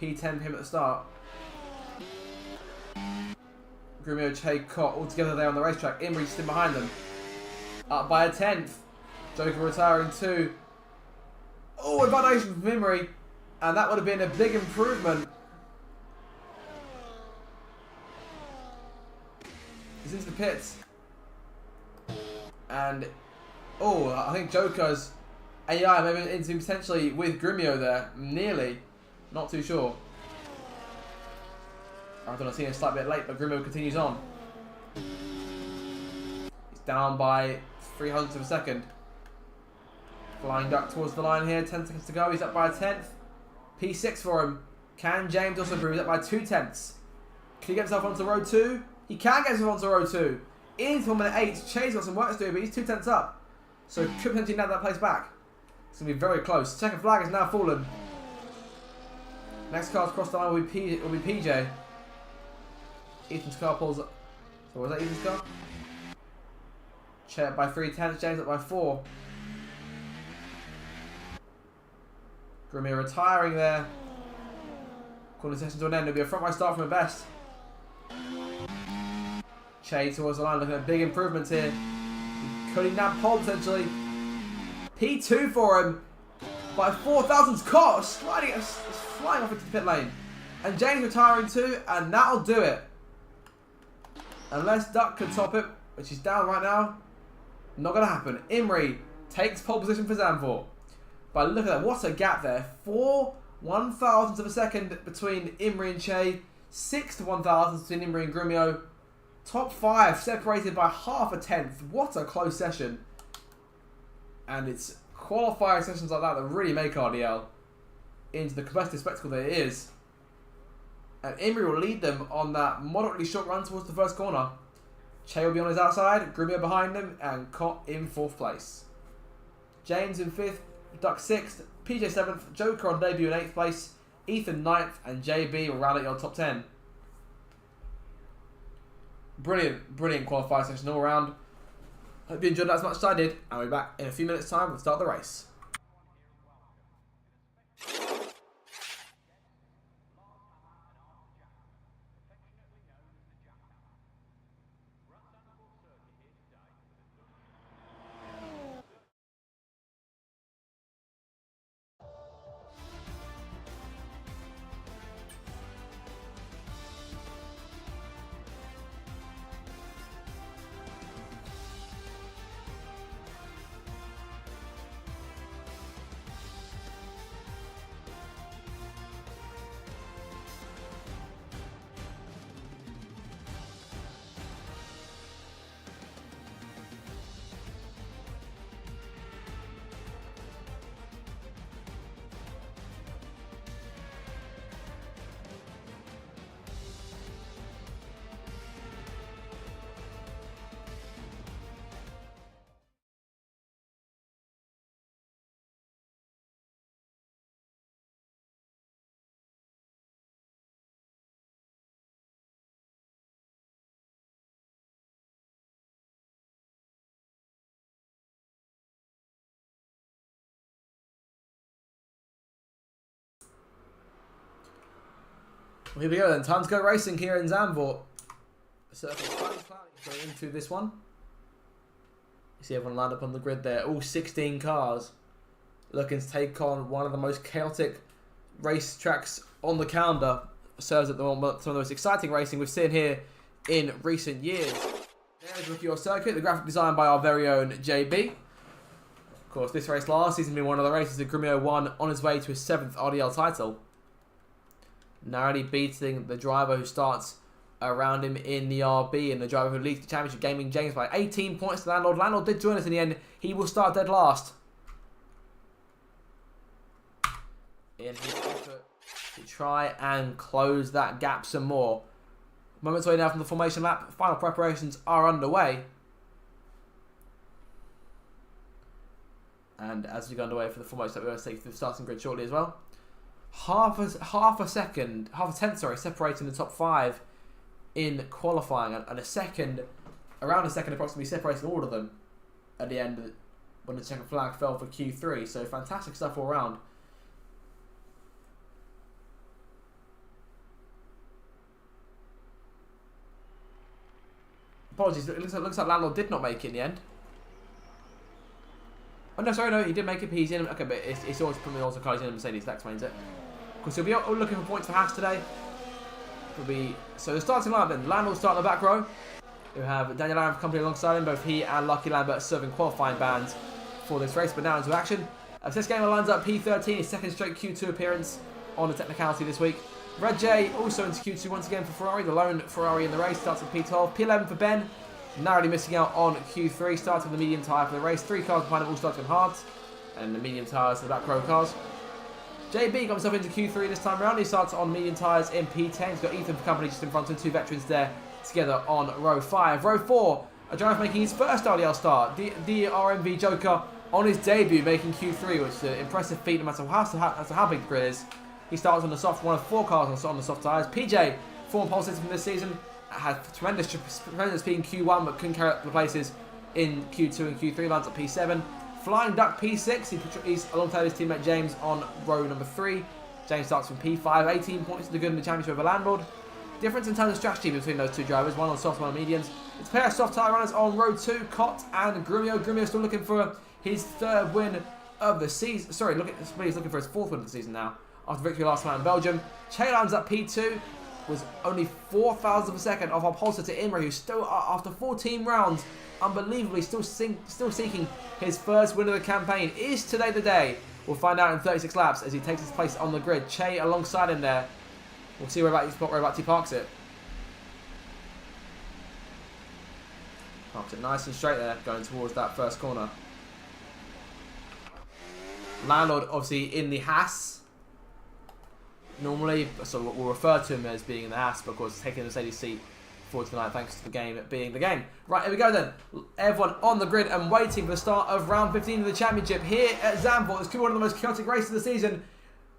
S1: P10 for him at the start. Grumio, Che, Cott all together there on the racetrack. Imrie still behind them. Up by a 10th. Joker retiring too. Oh, advantage from Imrie. And that would have been a big improvement. He's into the pits. And oh, I think Joker's AI maybe into potentially with Grumio there. Nearly. Not too sure. I don't know, seeing a slight bit late, but Grumio continues on. He's down by 300ths of a second. Flying duck towards the line here. 10 seconds to go. He's up by a 10th. P6 for him. Can James also improve? He's up by 2 tenths. Can he get himself onto row 2? He can get himself onto row 2. Into 1 minute 8. Che's got some work to do, but he's 2 tenths up. So could potentially nab that place back. It's going to be very close. Checkered flag has now fallen. Next car's crossed the line will be PJ. Ethan's car pulls up. So was that Ethan's car? Che up by 3 tenths. James up by 4. Grumio retiring there. Calling the session to an end. It'll be a front right start from a best. Che towards the line, looking at big improvements here. Could he nab pole potentially? P2 for him. By 4 thousandths. Cott sliding, flying off into the pit lane. And James retiring too, and that'll do it. Unless Duck can top it, which is down right now. Not going to happen. Imrie takes pole position for Zandvoort. But look at that, what a gap there. 4 1,000ths of a second between Imrie and Che. 6 1,000ths between Imrie and Grumio. Top 5 separated by half a tenth. What a close session. And it's qualifying sessions like that that really make RDL into the competitive spectacle that it is. And Imrie will lead them on that moderately short run towards the first corner. Che will be on his outside, Grumio behind him, and Cott in 4th place. James in 5th, Duck 6th, PJ 7th, Joker on debut in 8th place, Ethan 9th, and JB will round out your top 10. Brilliant qualifying session all around. Hope you enjoyed that as much as I did, and we'll be back in a few minutes' time to start the race. Here we go then. Time to go racing here in Zandvoort. Circuit going into this one. You see everyone lined up on the grid there. All 16 cars looking to take on one of the most chaotic race tracks on the calendar. Serves at the moment some of the most exciting racing we've seen here in recent years. There's Rookie or Circuit, the graphic design by our very own JB. Of course, this race last season being one of the races that Grumio won on his way to his 7th RDL title. Narrowly beating the driver who starts around him in the RB and the driver who leads the championship, Gaming James, by 18 points to Landlord. Landlord did join us in the end. He will start dead last. In his effort to try and close that gap some more. Moments away now from the formation lap. Final preparations are underway. And as we go underway for the formation lap, we're going to take to the starting grid shortly as well. Half a tenth, separating the top 5 in qualifying, and around a second approximately separating all of them at the end when the checkered flag fell for Q3. So fantastic stuff all around. Apologies, it looks like Landlord did not make it in the end. Oh no, sorry, no, he did make it. He's in. Okay, but it's always probably also cars in a Mercedes. That explains it. Of course, he'll be looking for points for Haas today. So the starting lineup then. Landlord starting the back row. We have Daniel Aaron company alongside him. Both he and Lucky Lambert serving qualifying bans for this race. But now into action. This Gamer lines up P13, his second straight Q2 appearance on the technicality this week. Red J also into Q2 once again for Ferrari. The lone Ferrari in the race starts at P12. P11 for Ben. Narrowly missing out on Q3, starting with the medium tyre for the race. 3 cars behind him all starting on hards, and the medium tyres for the back row cars. JB got himself into Q3 this time around. He starts on medium tyres in P10. He's got Ethan for company just in front of him. 2 veterans there together on row 5. Row 4, a driver making his first RDL start. The RMV Joker on his debut making Q3, which is an impressive feat no matter how big the grid is. He starts on the soft, one of 4 cars on the soft tyres. PJ, former pole sitter from this season, had tremendous speed in Q1 but couldn't carry up the places in Q2 and Q3, lands at P7. Flying Duck P6, he's alongside his teammate James on row number 3. James starts from P5, 18 points to the good in the championship over Landlord. Difference in terms of strategy between those 2 drivers, one on soft, one on mediums. It's a pair of soft tyre runners on row 2, Cott and Grumio. Grumio still looking for his 3rd win of the season. Sorry, he's looking for his 4th win of the season now, after victory last time in Belgium. Che lands at P2. Was only 4,000 of a second off our pole sitter Imre, who's still, after 14 rounds, unbelievably still seeking his first win of the campaign. Is today the day? We'll find out in 36 laps as he takes his place on the grid. Che alongside him there. We'll see whereabouts he parks it. Parks it nice and straight there, going towards that first corner. Landlord obviously in the Haas. Normally, so we'll refer to him as being in the Haas, but of course taking the Mercedes seat for tonight thanks to the game being the game. Right, here we go then. Everyone on the grid and waiting for the start of round 15 of the championship here at Zandvoort. It's one of the most chaotic races of the season.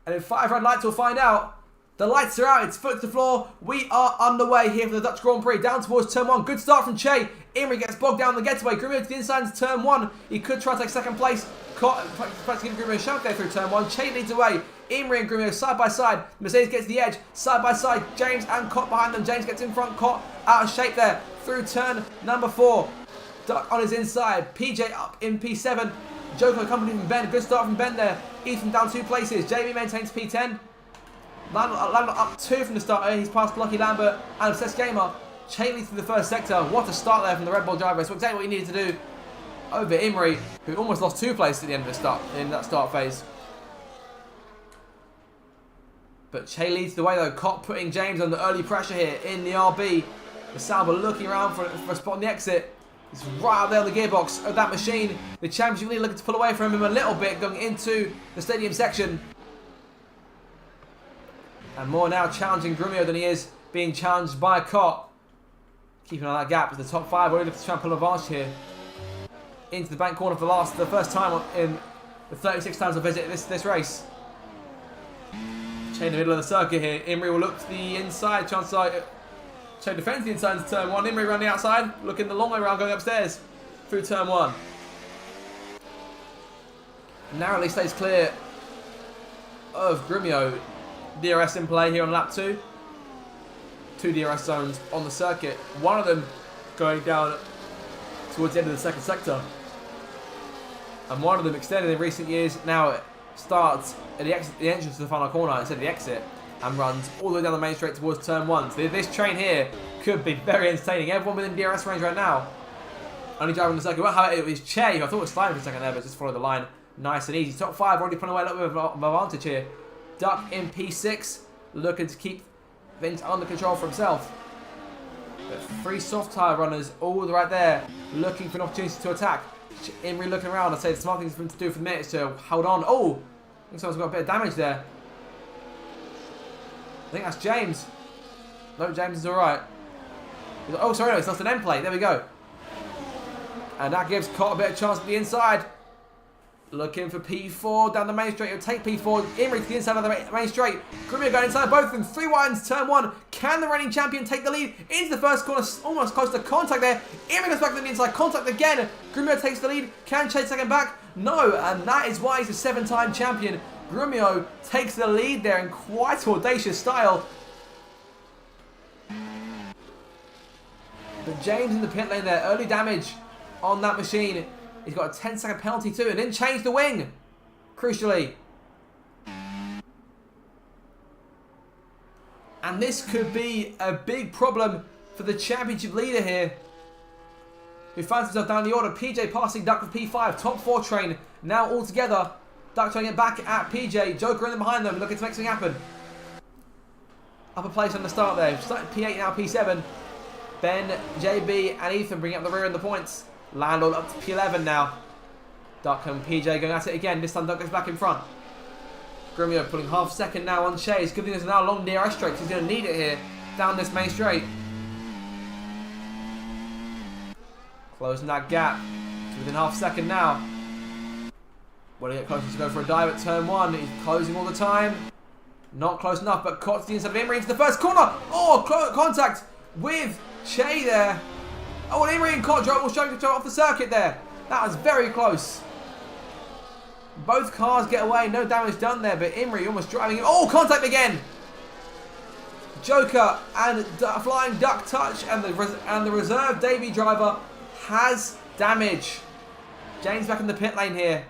S1: And in 5 red lights we'll find out. The lights are out, it's foot to the floor. We are underway here for the Dutch Grand Prix. Down towards turn 1. Good start from Che. Imre gets bogged down the getaway. Grumio to the inside into turn 1. He could try to take 2nd place. Practically Grumio a shove there through turn 1. Che leads away. Imre and Grumio side by side. Mercedes gets the edge. Side by side. James and Cott behind them. James gets in front. Cott out of shape there. Through turn number 4. Duck on his inside. PJ up in P7. Joker accompanied from Ben. Good start from Ben there. Ethan down 2 places. JB maintains P10. Landlord up 2 from the start. He's passed Lucky Lambert and Obsessed Gamer. Che leads through the first sector. What a start there from the Red Bull driver. It's exactly what he needed to do over Imre, who almost lost 2 places at the end of the start in that start phase. But Che leads the way though. Cott putting James under early pressure here in the RB. The Sauber looking around for a spot on the exit. He's right out there on the gearbox of that machine. The championship leader looking to pull away from him a little bit going into the stadium section. And more now challenging Grumio than he is being challenged by Cott. Keeping on that gap as the top 5 already looking to try and pull advantage here. Into the bank corner for the first time in the 36 times I visit this race. Che in the middle of the circuit here. Imre will look to the inside. Che defends the inside into turn 1. Imre around the outside. Looking the long way around going upstairs through turn 1. Narrowly stays clear of Grumio. DRS in play here on lap 2. two DRS zones on the circuit. One of them going down towards the end of the second sector. And one of them extended in recent years. Now it starts at the entrance to the final corner instead of the exit and runs all the way down the main straight towards turn 1. So this train here could be very entertaining. Everyone within DRS range right now. Only driving the circuit. Well, how it was Che. I thought it was sliding for a second there, but just follow the line. Nice and easy. Top 5 already putting away a little bit of advantage here. Duck in P6, looking to keep things under control for himself. But 3 soft tyre runners all right there, looking for an opportunity to attack. Imrie looking around. I'd say the smart thing for him to do for the minute is to hold on. Oh, I think someone's got a bit of damage there. I think that's James. No, James is alright. Oh, sorry, no, it's lost an end plate. There we go. And that gives Cott a bit of chance at the inside. Looking for P4 down the main straight. He'll take P4. Imrie to the inside of the main straight. Grumio going inside both of them. 3 widens, turn 1. Can the reigning champion take the lead into the first corner? Almost close to contact there. Imrie goes back to the inside. Contact again. Grumio takes the lead. Can Chase second back? No. And that is why he's a 7-time champion. Grumio takes the lead there in quite audacious style. But James in the pit lane there. Early damage on that machine. He's got a 10-second penalty too, and didn't change the wing, crucially. And this could be a big problem for the championship leader here, who finds himself down the order. PJ passing Duck with P5, top 4 train now all together. Duck trying to get back at PJ, Joker in behind them, looking to make something happen. Upper place on the start there, starting P8 now P7. Ben, JB and Ethan bringing up the rear in the points. Landlord up to P11 now. Duck and PJ going at it again. This time Duck goes back in front. Grumio pulling half second now on Chase, giving us now a long DRS straight. He's going to need it here down this main straight. Closing that gap to within half second now. Will he get closer to go for a dive at turn 1? He's closing all the time. Not close enough, but caught to the inside of Imrie into the first corner. Oh, contact with Che there. Oh, and Imrie and Cott almost trying to throw off the circuit there. That was very close. Both cars get away, no damage done there, but Imrie almost driving him. Oh, contact again. Joker and Flying Duck touch, and the reserve Davey driver has damage. James back in the pit lane here.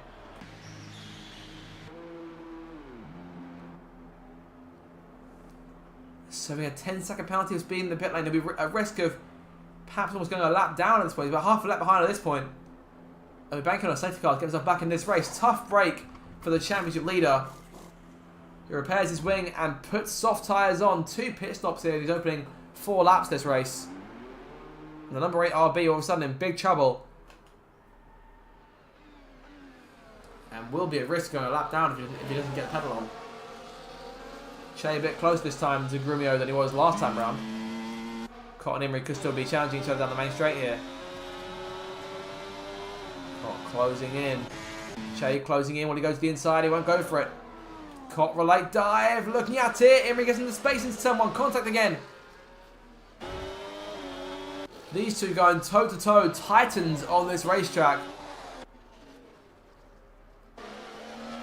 S1: So we had 10-second penalty of speed in the pit lane. There'll be a risk of perhaps almost going a lap down at this point. He's about half a lap behind at this point. And we're banking on a safety car to get himself back in this race. Tough break for the championship leader. He repairs his wing and puts soft tyres on. 2 pit stops here. He's opening 4 laps this race. And the number 8 RB all of a sudden in big trouble. And will be at risk going a lap down if he doesn't get the pedal on. Che a bit closer this time to Grumio than he was last time round. Cott and Imrie could still be challenging each other down the main straight here. Cott closing in. Che closing in when he goes to the inside. He won't go for it. Cott relay dive. Looking at it. Imrie gets into space into turn 1. Contact again. These two going toe-to-toe. Titans on this racetrack.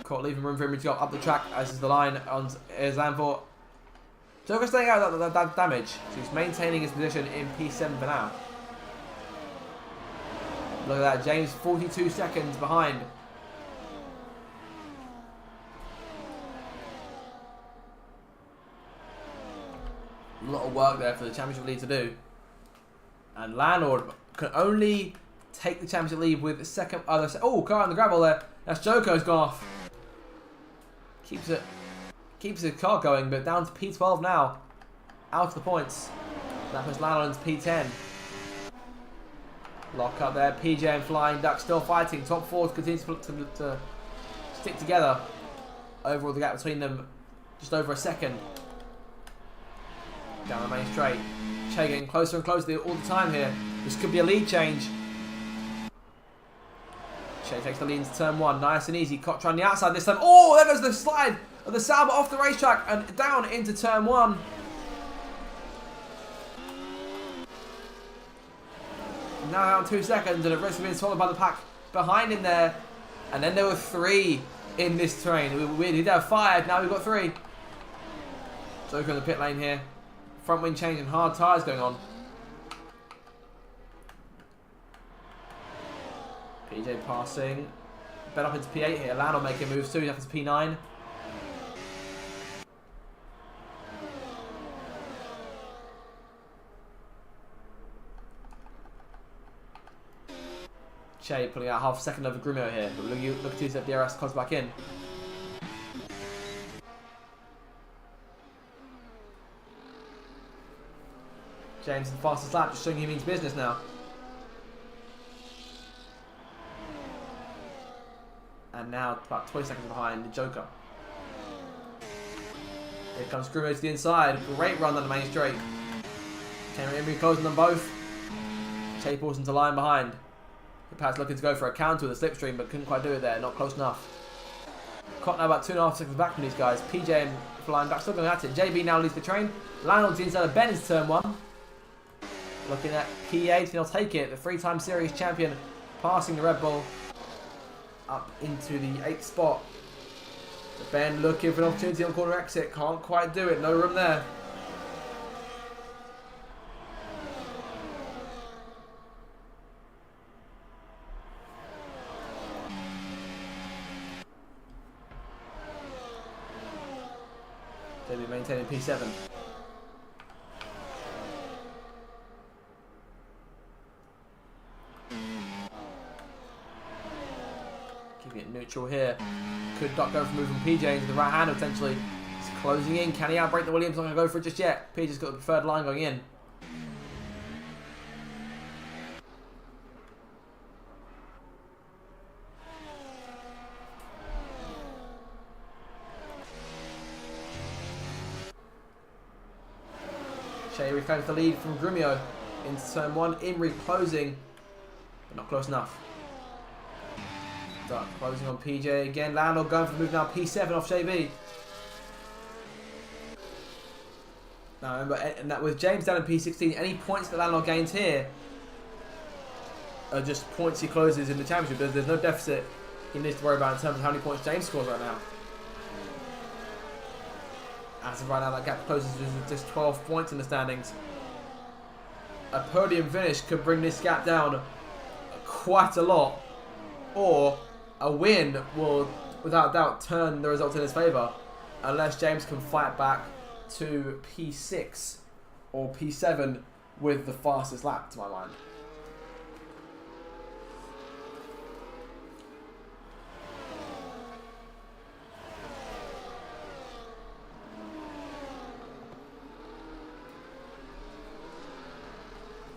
S1: Cott leaving room for Imrie to go up the track, as is the line on Zandvoort. Joker staying out of that damage, so he's maintaining his position in P7 for now. Look at that, James 42 seconds behind. A lot of work there for the championship lead to do. And Landlord can only take the championship lead with the second other. Oh, car on the gravel there. That's Joker's gone off. Keeps the car going, but down to P12 now. Out of the points. That puts Landlord into P10. Lock up there. PJ and Flying Duck still fighting. Top 4 continue to stick together. Overall, the gap between them just over a second. Down the main straight. Che getting closer and closer all the time here. This could be a lead change. Che takes the lead into turn 1. Nice and easy. Cott trying the outside this time. Oh, there goes the slide of the Sauber off the racetrack and down into turn 1. Now down 2 seconds and the rest of being swallowed by the pack behind him there. And then there were 3 in this train. We did have 5, now we've got 3. Joker in the pit lane here. Front wing change and hard tyres going on. PJ passing. Bet up into P8 here. Lando making moves too. He's up into P9. Che pulling out half a second over Grumio here. But look at his DRS comes back in. James, the fastest lap, just showing he means business now. And now about 20 seconds behind the Joker. Here comes Grumio to the inside. Great run down the main straight. Emery closing them both. Che pulls into line behind. Perhaps looking to go for a counter with a slipstream, but couldn't quite do it there. Not close enough. Caught now about 2.5 seconds back from these guys. PJ and flying back, still going at it. JB now leads the train. Lionel's inside of Ben is turn 1. Looking at P8, he'll take it. The 3-time series champion passing the Red Bull up into the 8th spot. But Ben looking for an opportunity on corner exit. Can't quite do it. No room there. JB maintaining P7. Keeping it neutral here. Could Duck go for moving PJ into the right hand potentially. He's closing in. Can he outbreak the Williams? Not going to go for it just yet. PJ's got the preferred line going in. Che reclaims the lead from Grumio into turn 1. Imri closing, but not close enough. Duck closing on PJ again. Lando going for the move now. P7 off JB. Now remember, and that with James down in P16, any points that Lando gains here are just points he closes in the championship. There's no deficit he needs to worry about in terms of how many points James scores right now. As of right now, that gap closes to just 12 points in the standings. A podium finish could bring this gap down quite a lot, or a win will, without doubt, turn the result in his favour, unless James can fight back to P6 or P7 with the fastest lap, to my mind.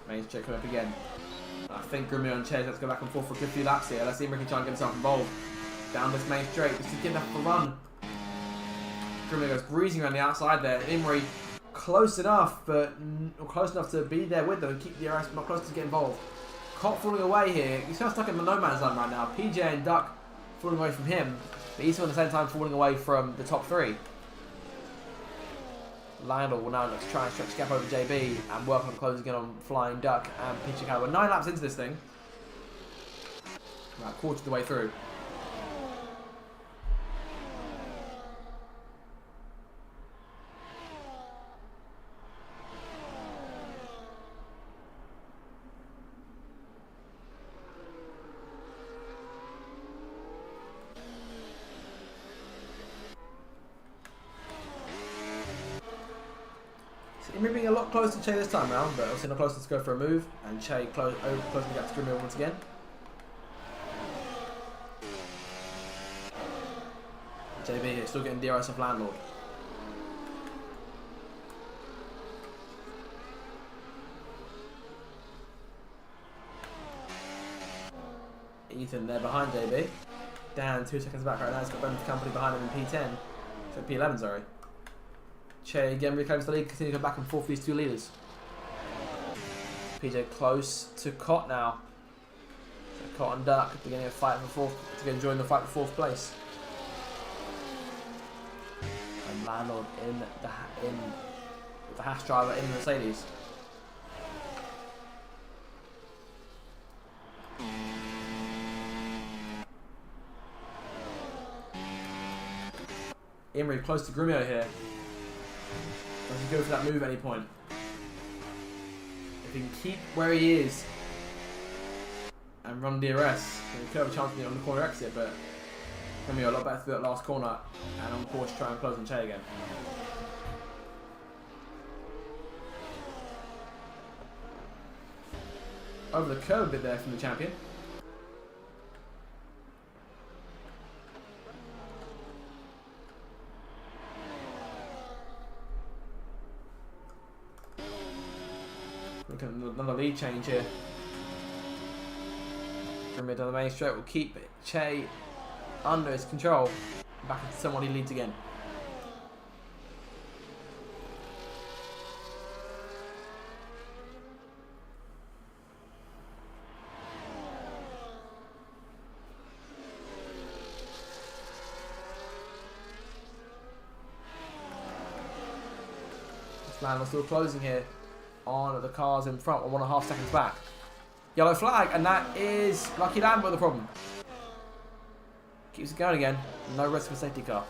S1: Main straight coming up again. I think Grumio and Che, let's go back and forth for a good few laps here. Let's see if Ricky try and get himself involved. Down this main straight, just to give that a run. Grumio goes breezing around the outside there. Imri close enough, but close enough to be there with them and keep the DRS, but not close to get involved. Cop falling away here. He's kind of stuck in the no man's land right now. PJ and Duck falling away from him, but he's at the same time falling away from the top 3. Lionel will now look to try and stretch the gap over JB and work on closing in on Flying Duck and Pichikawa. We're 9 laps into this thing. About quarter of the way through. Imri being a lot closer to Che this time round, but obviously not closer to go for a move, and Che closing the gap to Grumio once again. JB here still getting DRS off Landlord. Ethan there behind JB. Dan 2 seconds back right now. He's got Brendan Company behind him in P10. So P11, sorry. Che again reclaims the lead, continue to go back and forth these two leaders. PJ close to Cot now. So Cot and Duck beginning a fight for 4th, to join the fight for 4th place. And Landlord in the Haas driver in the Mercedes. Imri close to Grumio here. Does he go for that move at any point? If he can keep where he is and run DRS, he could have a chance to be on the corner exit, but it's going to be a lot better through that last corner and on course try and close on Che again. Over the curve a bit there from the champion. Another lead change here. From mid on the main straight will keep Che under his control. Back into someone he leads again. Lando still closing here on the cars in front, 1.5 seconds back. Yellow flag, and that is Lucky Lambo the problem. Keeps it going again. No risk for safety car.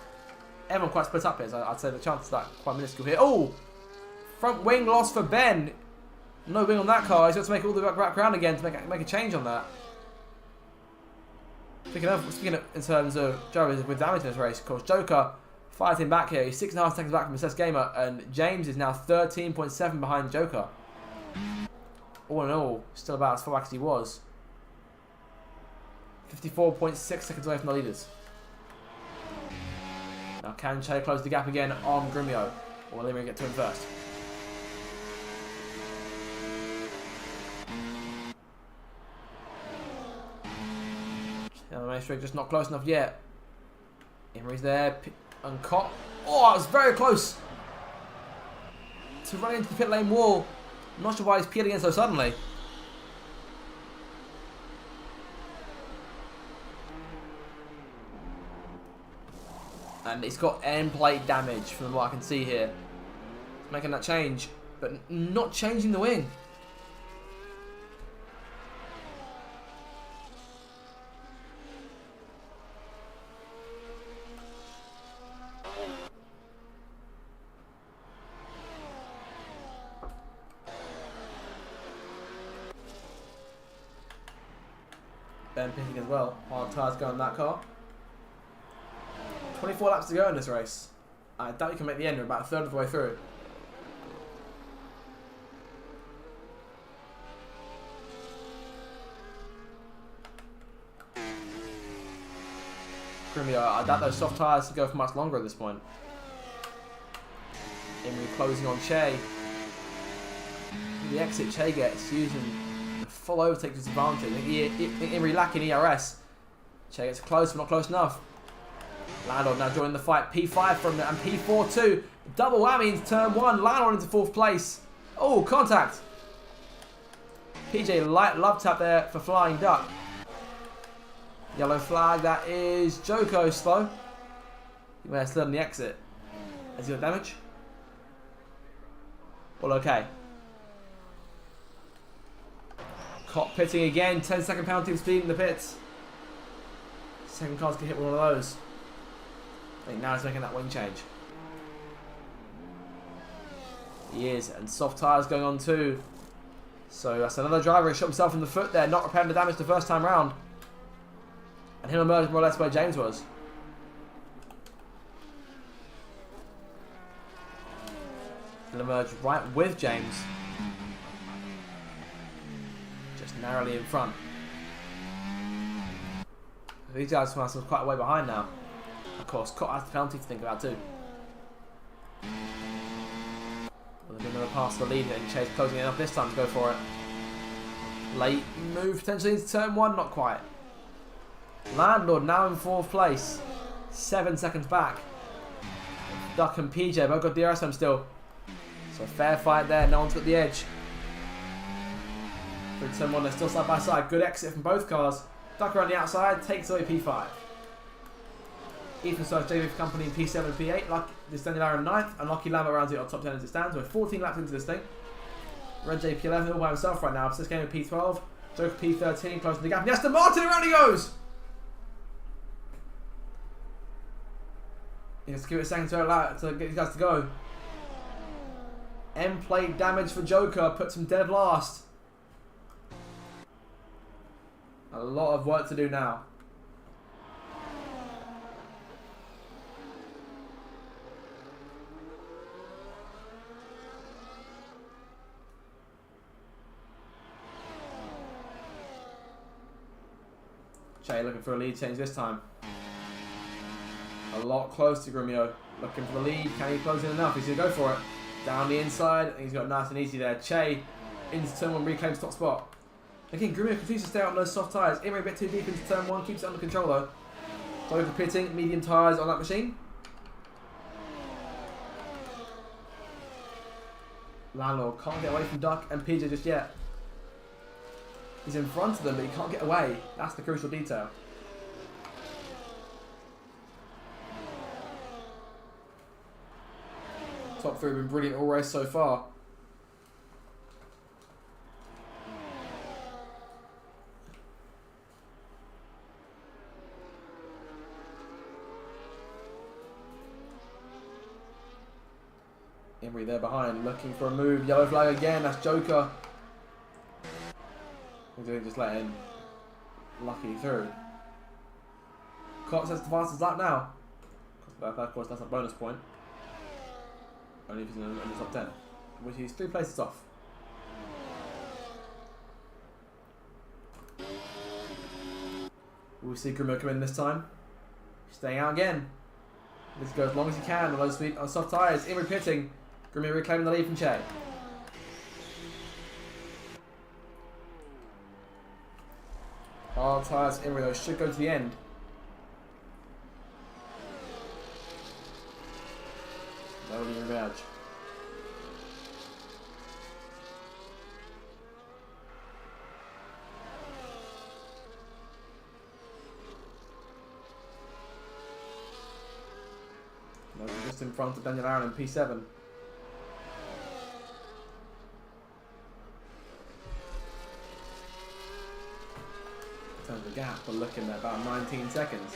S1: Everyone quite split up here, so I'd say the chances of that quite minuscule here. Oh! Front wing loss for Ben. No wing on that car. He's got to make all the way back around again to make a change on that. Speaking of in terms of drivers with damage in this race, of course, Joker fighting back here. He's 6.5 seconds back from Assess Gamer, and James is now 13.7 behind Joker. All in all, still about as far back as he was. 54.6 seconds away from the leaders. Now can Che close the gap again on Grumio? Or will they get to him first? The main straight just not close enough yet. Emery's there. And Cott. Oh, it was very close to run into the pit lane wall. I'm not sure why he's peeled again so suddenly. And it's got end plate damage from what I can see here. Making that change, but not changing the wing. Ben picking as well. Hard tyres go on that car. 24 laps to go in this race. I doubt you can make the end. We're about a third of the way through. Grumio, I doubt those soft tyres to go for much longer at this point. Emery closing on Che. The exit Che gets using the full overtake to his advantage. I think Emery lacking ERS. Che gets close, but not close enough. Landon now joining the fight. P5 from there and P4 too. Double whammy into turn 1. Landon into 4th place. Oh, contact. PJ light love tap there for Flying Duck. Yellow flag, that is Joko slow. He may have slid on the exit. Has he got damage? Well, okay. Cop pitting again. 10-second penalty for speed in the pits. Second car's can hit one of those. I think now he's making that wing change. He is, and soft tyres going on too. So that's another driver who shot himself in the foot there, not repairing the damage the first time round. And he'll emerge more or less where James was. He'll emerge right with James. Just narrowly in front. These guys from us are quite a way behind now. Of course, Cott has the penalty to think about too. Well, they're going to pass the lead and Chase closing it up this time to go for it. Late move potentially into turn 1, not quite. Landlord now in 4th place. 7 seconds back. Duck and PJ both got DRS on still. So a fair fight there, no one's got the edge. Through turn 1, they're still side by side. Good exit from both cars. Ducker on the outside, takes away P5. Ethan starts JV for company in P7 and P8. Lucky is standing there in 9th, and Lucky Lambo rounds it on top 10 as it stands. We're 14 laps into this thing. Red J P11 all by himself right now. So this game with P12. Joker P13 closing the gap. And Aston Martin, around he goes! He has to give it a second to allow it to get these guys to go. End plate damage for Joker. Puts him dead last. A lot of work to do now. Che looking for a lead change this time. A lot close to Gremio. Looking for the lead. Can he close in enough? He's going to go for it. Down the inside. He's got nice and easy there. Che into turn 1, reclaims top spot. Again, Gremio continues to stay out on those soft tyres. Imri a bit too deep into turn 1. Keeps it under control though. Joker pitting. Medium tyres on that machine. Landlord can't get away from Duck and PJ just yet. He's in front of them, but he can't get away. That's the crucial detail. Top 3 have been brilliant all race so far. Imri there behind, looking for a move. Yellow flag again, that's Joker. He's going to just let him lucky through. Cox has the fastest lap now. Of course, that's a bonus point. Only if he's in the top 10. Which he's 3 places off. We'll see Gremio come in this time. Staying out again. Let's go as long as he can on those sweet, on soft tyres. Imri pitting. Gremio reclaiming the lead from Che. Hard tyres, Imri though should go to the end. That will be rematch. Just in front of Daniel Aaron in P7. Turns the gap, we're looking at about 19 seconds.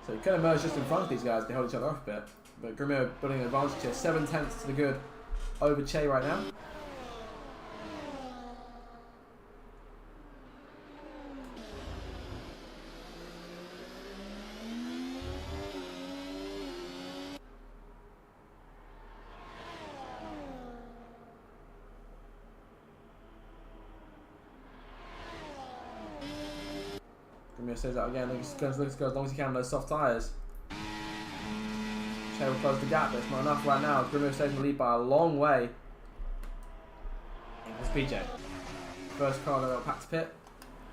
S1: So he could emerge just in front of these guys to hold each other off a bit. But Gremio building an advantage here, 7/10 to the good over Che right now. Gremio says that again, looks to go as long as he can on those soft tyres. Che will close the gap, but it's not enough right now. Gremio stays in the lead by a long way. It's PJ. First car that got packed to pit.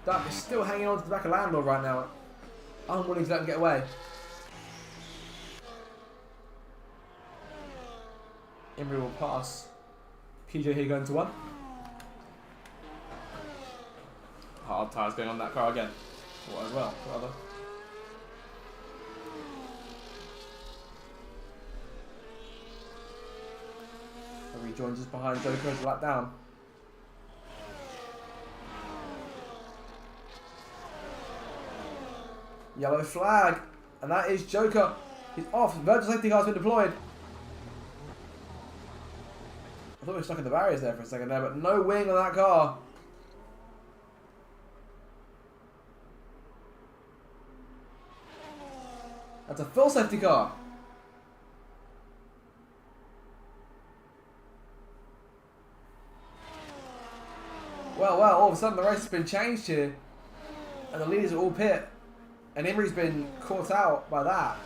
S1: Duck is still hanging on to the back of Landlord right now. Unwilling to let him get away. Imri will pass. PJ here going to 1. Hard tyres going on that car again. Or as well, rather. Rejoins just behind Joker as a lap down. Yellow flag, and that is Joker. He's off. Virtual safety car's been deployed. I thought we were stuck in the barriers there for a second there, but no wing on that car. That's a full safety car. Well, all of a sudden the race has been changed here. And the leaders are all pit. And Imri's been caught out by that.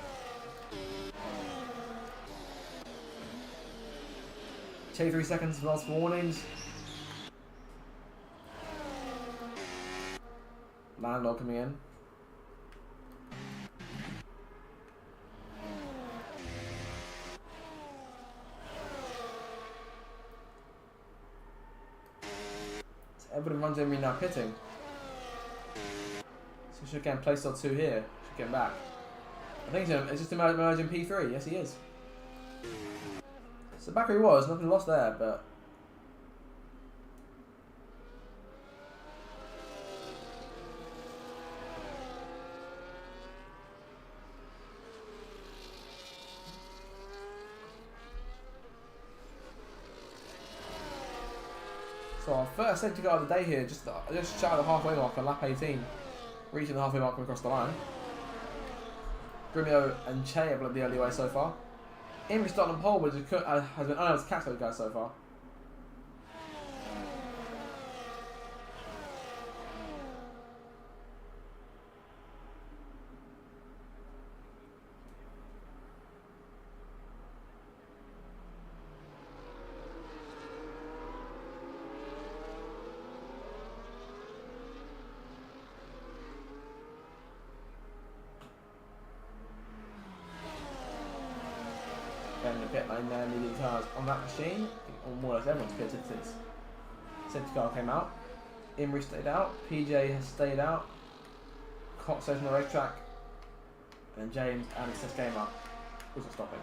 S1: Che 3 seconds for last warnings. Landlord coming in. Everybody runs Imri now pitting. So we should get place or 2 here. Should get back. I think it's just emerging P3. Yes, he is. So back where he was, nothing lost there, but So our first safety car of the day here, just shy of the halfway mark on lap 18. Reaching the halfway mark across the line. Grimio and Che have led the early way so far. Imri starting on pole, but has been unable to catch those guys so far. In the pit lane there, medium tyres on that machine. Or more or less everyone's pitted since safety car came out. Imri stayed out, PJ has stayed out, Cox stays on the racetrack, and James and Seth Gamer also stopping.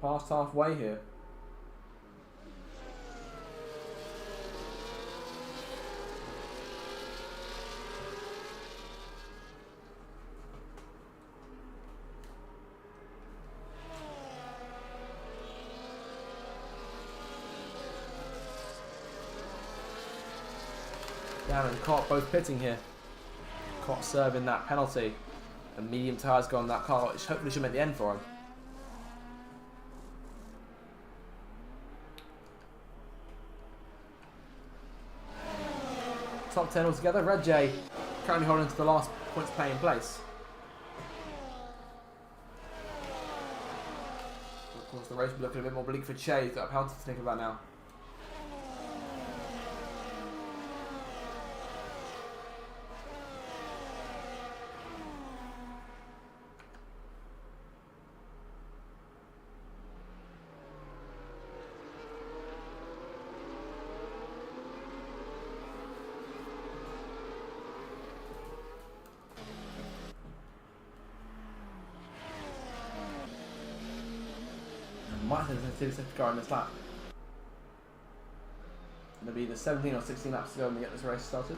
S1: Past halfway here. Down and Cott both pitting here. Cott serving that penalty. And medium tyres go on that car, which hopefully should make the end for him. Top 10 altogether. Red J currently holding to the last points play in place. Of course, the race will be looking a bit more bleak for Che. He's got a penalty to think about now. Might have to safety car in this lap. It'll be the 17 or 16 laps to go when we get this race started.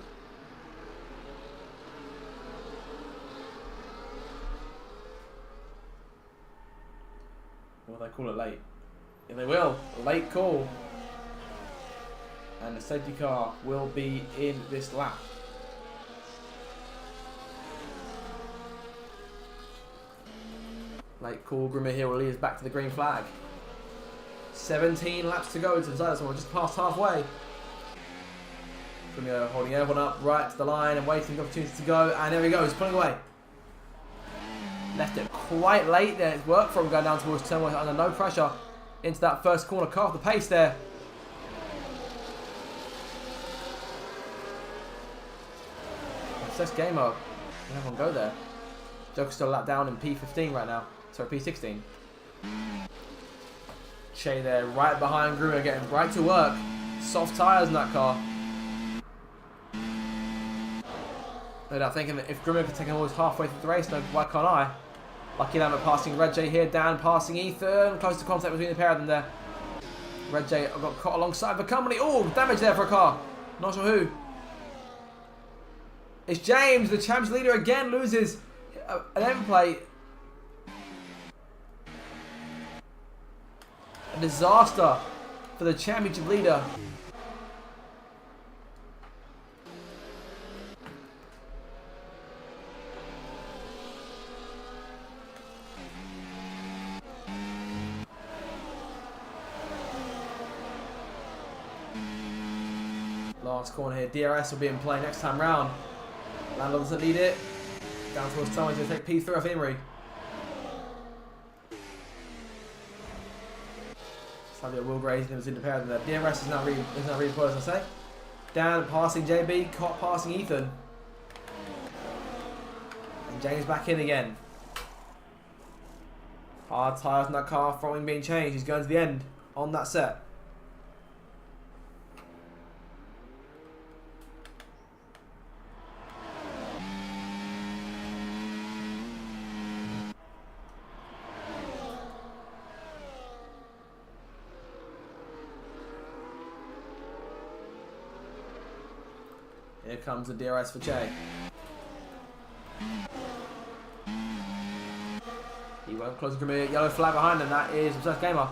S1: Will they call it late? Yeah, they will. Late call. And the safety car will be in this lap. Late call. Grimmer here will lead us back to the green flag. 17 laps to go to decide this one. We're just past halfway. Grimmer holding everyone up right to the line and waiting for the opportunity to go. And there we go. He's pulling away. Left it quite late there. It's worked for him going down towards turn 1 under no pressure into that first corner. Cut off the pace there. Success game mode. Everyone go there. Joker's still a lap down in P15 right now. Sorry, P16. Che there, right behind Grimmer, getting right to work. Soft tyres in that car. No doubt thinking that if Grimmer could take him always halfway through the race, no, why can't I? Lucky enough at passing Red J here, Dan passing Ethan. Close to contact between the pair of them there. Red J got caught alongside the company. Oh, damage there for a car. Not sure who. It's James, the championship leader, again loses an end plate. A disaster for the championship leader. Last corner here. DRS will be in play next time round. Landon doesn't lead it. Down towards Thomas to take P3 off Imri. Sadly, Will Grays was in the pair of them there. DRS is now redeployed, as I say. Dan passing JB, Cott passing Ethan. And James back in again. Hard tyres in that car, front wing being changed. He's going to the end on that set. Here comes the DRS for Che. He won't close the Grimio. Yellow flag behind him. That is Obsessed Gamer.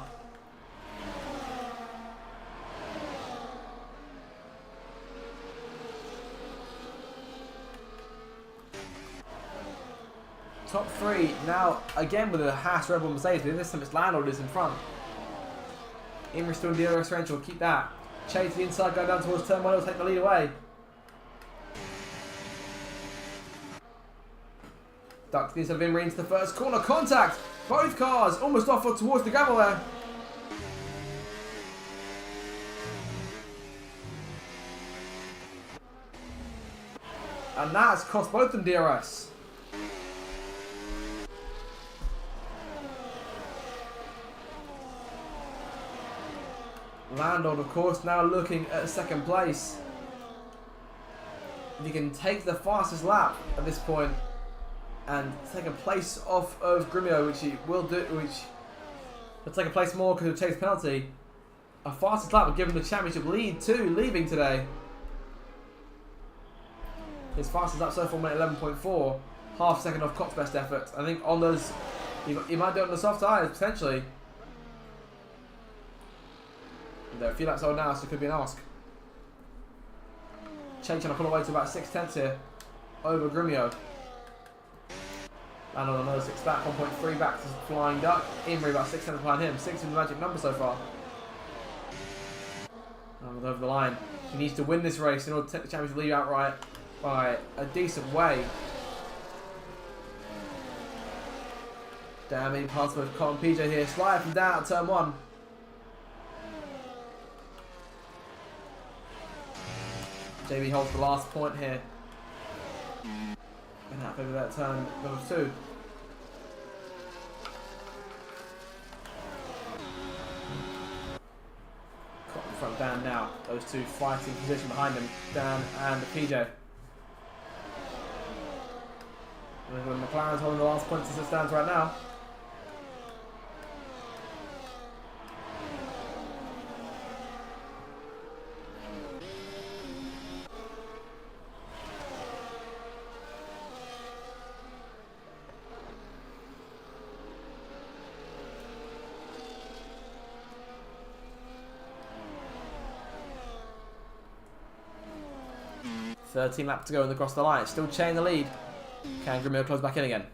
S1: Top 3 now again with a Haas, Red Bull, Mercedes. This time it's Lando is in front. Imri still in the DRS range. Will keep that. Che to the inside, going down towards turn 1. He'll take the lead away. Duck to the inside of Imri into the first corner. Contact! Both cars almost off towards the gravel there. And that's cost both of them DRS. Lando, of course, now looking at second place. If he can take the fastest lap at this point and take a place off of Grimio, which he will do, which will take a place more because of Che's penalty. A fastest lap would give him the championship lead too, leaving today. His fastest lap so far went 11.4, half second off Cox's best effort. I think on those, he might do it on the soft tyres potentially. They're a few laps old now, so it could be an ask. Che trying to pull away to about 6/10 here over Grimio. And on another 6 back, 1.3 back to Flying Duck. Imri about 6/10 behind him. 6 is the magic number so far. And over the line. He needs to win this race in order to take the championship lead outright by a decent way. Damn, he passed with Cotton PJ here. Slide from down at turn 1. JB holds the last point here. And up over that turn number 2. Caught in front Dan now. Those two fighting position behind him. Dan and PJ. And McLaren's holding the last points as it stands right now. Thirteen laps to go and across the line. Still Che in the lead. Can Grimio close back in again?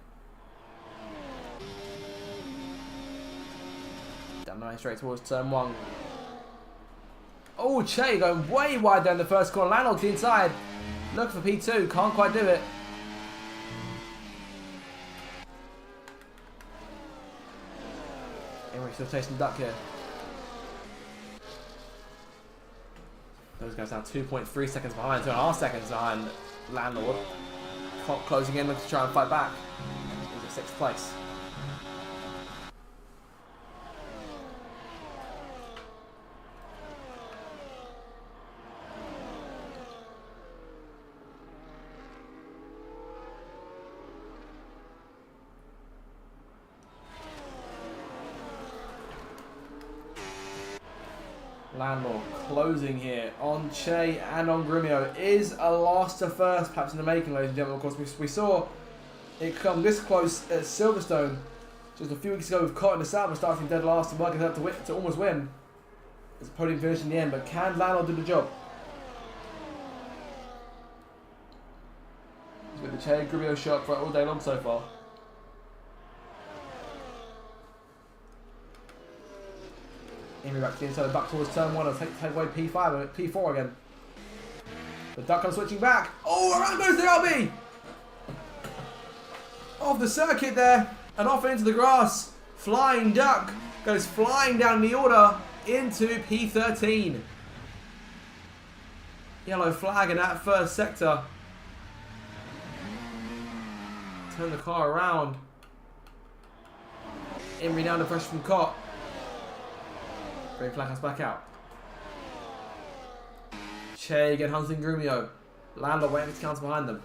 S1: Down the line straight towards turn 1. Oh, Che going way wide down the first corner. Lando to the inside. Looking for P2. Can't quite do it. Imri still chasing Duck here. Those guys now 2.3 seconds behind, 2.5 seconds behind Landlord. Closing in, looking to try and fight back. He's at 6th place. Landlord closing here on Che and on Grimio. Is a last to first perhaps in the making, ladies and gentlemen. Of course, we saw it come this close at Silverstone just a few weeks ago with Cotton and Sauber starting dead last and working up to almost win. It's a podium finish in the end, but can Landlord do the job? He's got the Che Grimio shot for all day long so far. Imri back to the inside, back towards turn 1 and take away P5 and P4 again. The Duck comes switching back. Oh, around goes the RB! Off the circuit there and off into the grass. Flying Duck goes flying down the order into P13. Yellow flag in that first sector. Turn the car around. Imri down the pressure from Cott. Green flag comes back out. Che again hunting Grimio. Lando waiting to counter behind them.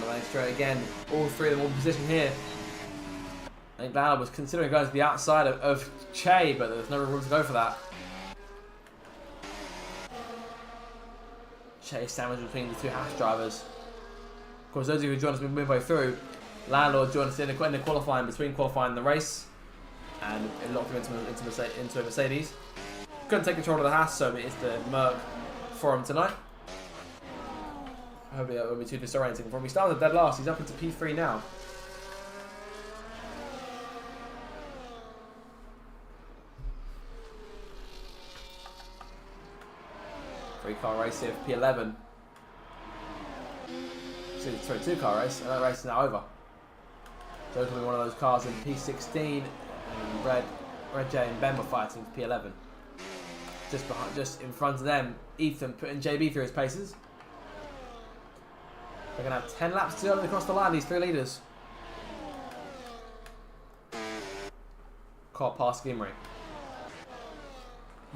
S1: Down the lane straight again. All three of them in position here. I think Lando was considering going to the outside of Che, but there's no room to go for that. Che sandwiched between the two Haas drivers. Of course, those of you who joined us midway through, Landlord joined us in the qualifying, between qualifying and the race, and it locked him into a Mercedes. Couldn't take control of the Haas, so it's the Merc for him tonight. Hopefully that won't be too disorienting for him. He started dead last, he's up into P3 now. Three-car race here for P11. Sorry, two-car race, and that race is now over. Joe will be one of those cars in P16, and Red J and Ben were fighting for P11. Just in front of them, Ethan putting JB through his paces. They're going to have 10 laps to go across the line, these three leaders. Car past Gimri.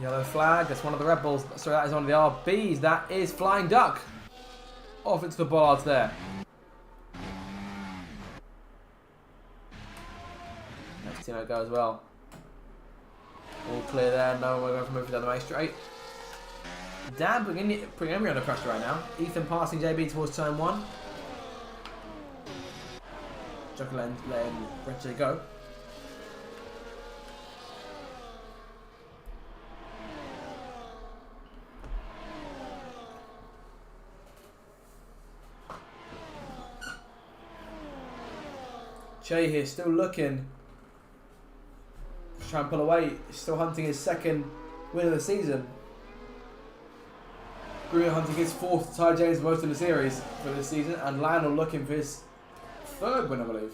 S1: Yellow flag, that's one of the Red Bulls. Sorry, that is one of the RBs. That is Flying Duck. Off into the bollards there. Next Timo go as well. All clear there, no one going for moving down the main straight. Dan putting Emery under pressure right now. Ethan passing JB towards turn 1. Joker letting Red J go. Che here still looking to try and pull away. He's still hunting his second win of the season. Bruno hunting his fourth to tie James most in the series for this season, and Lionel looking for his third win, I believe.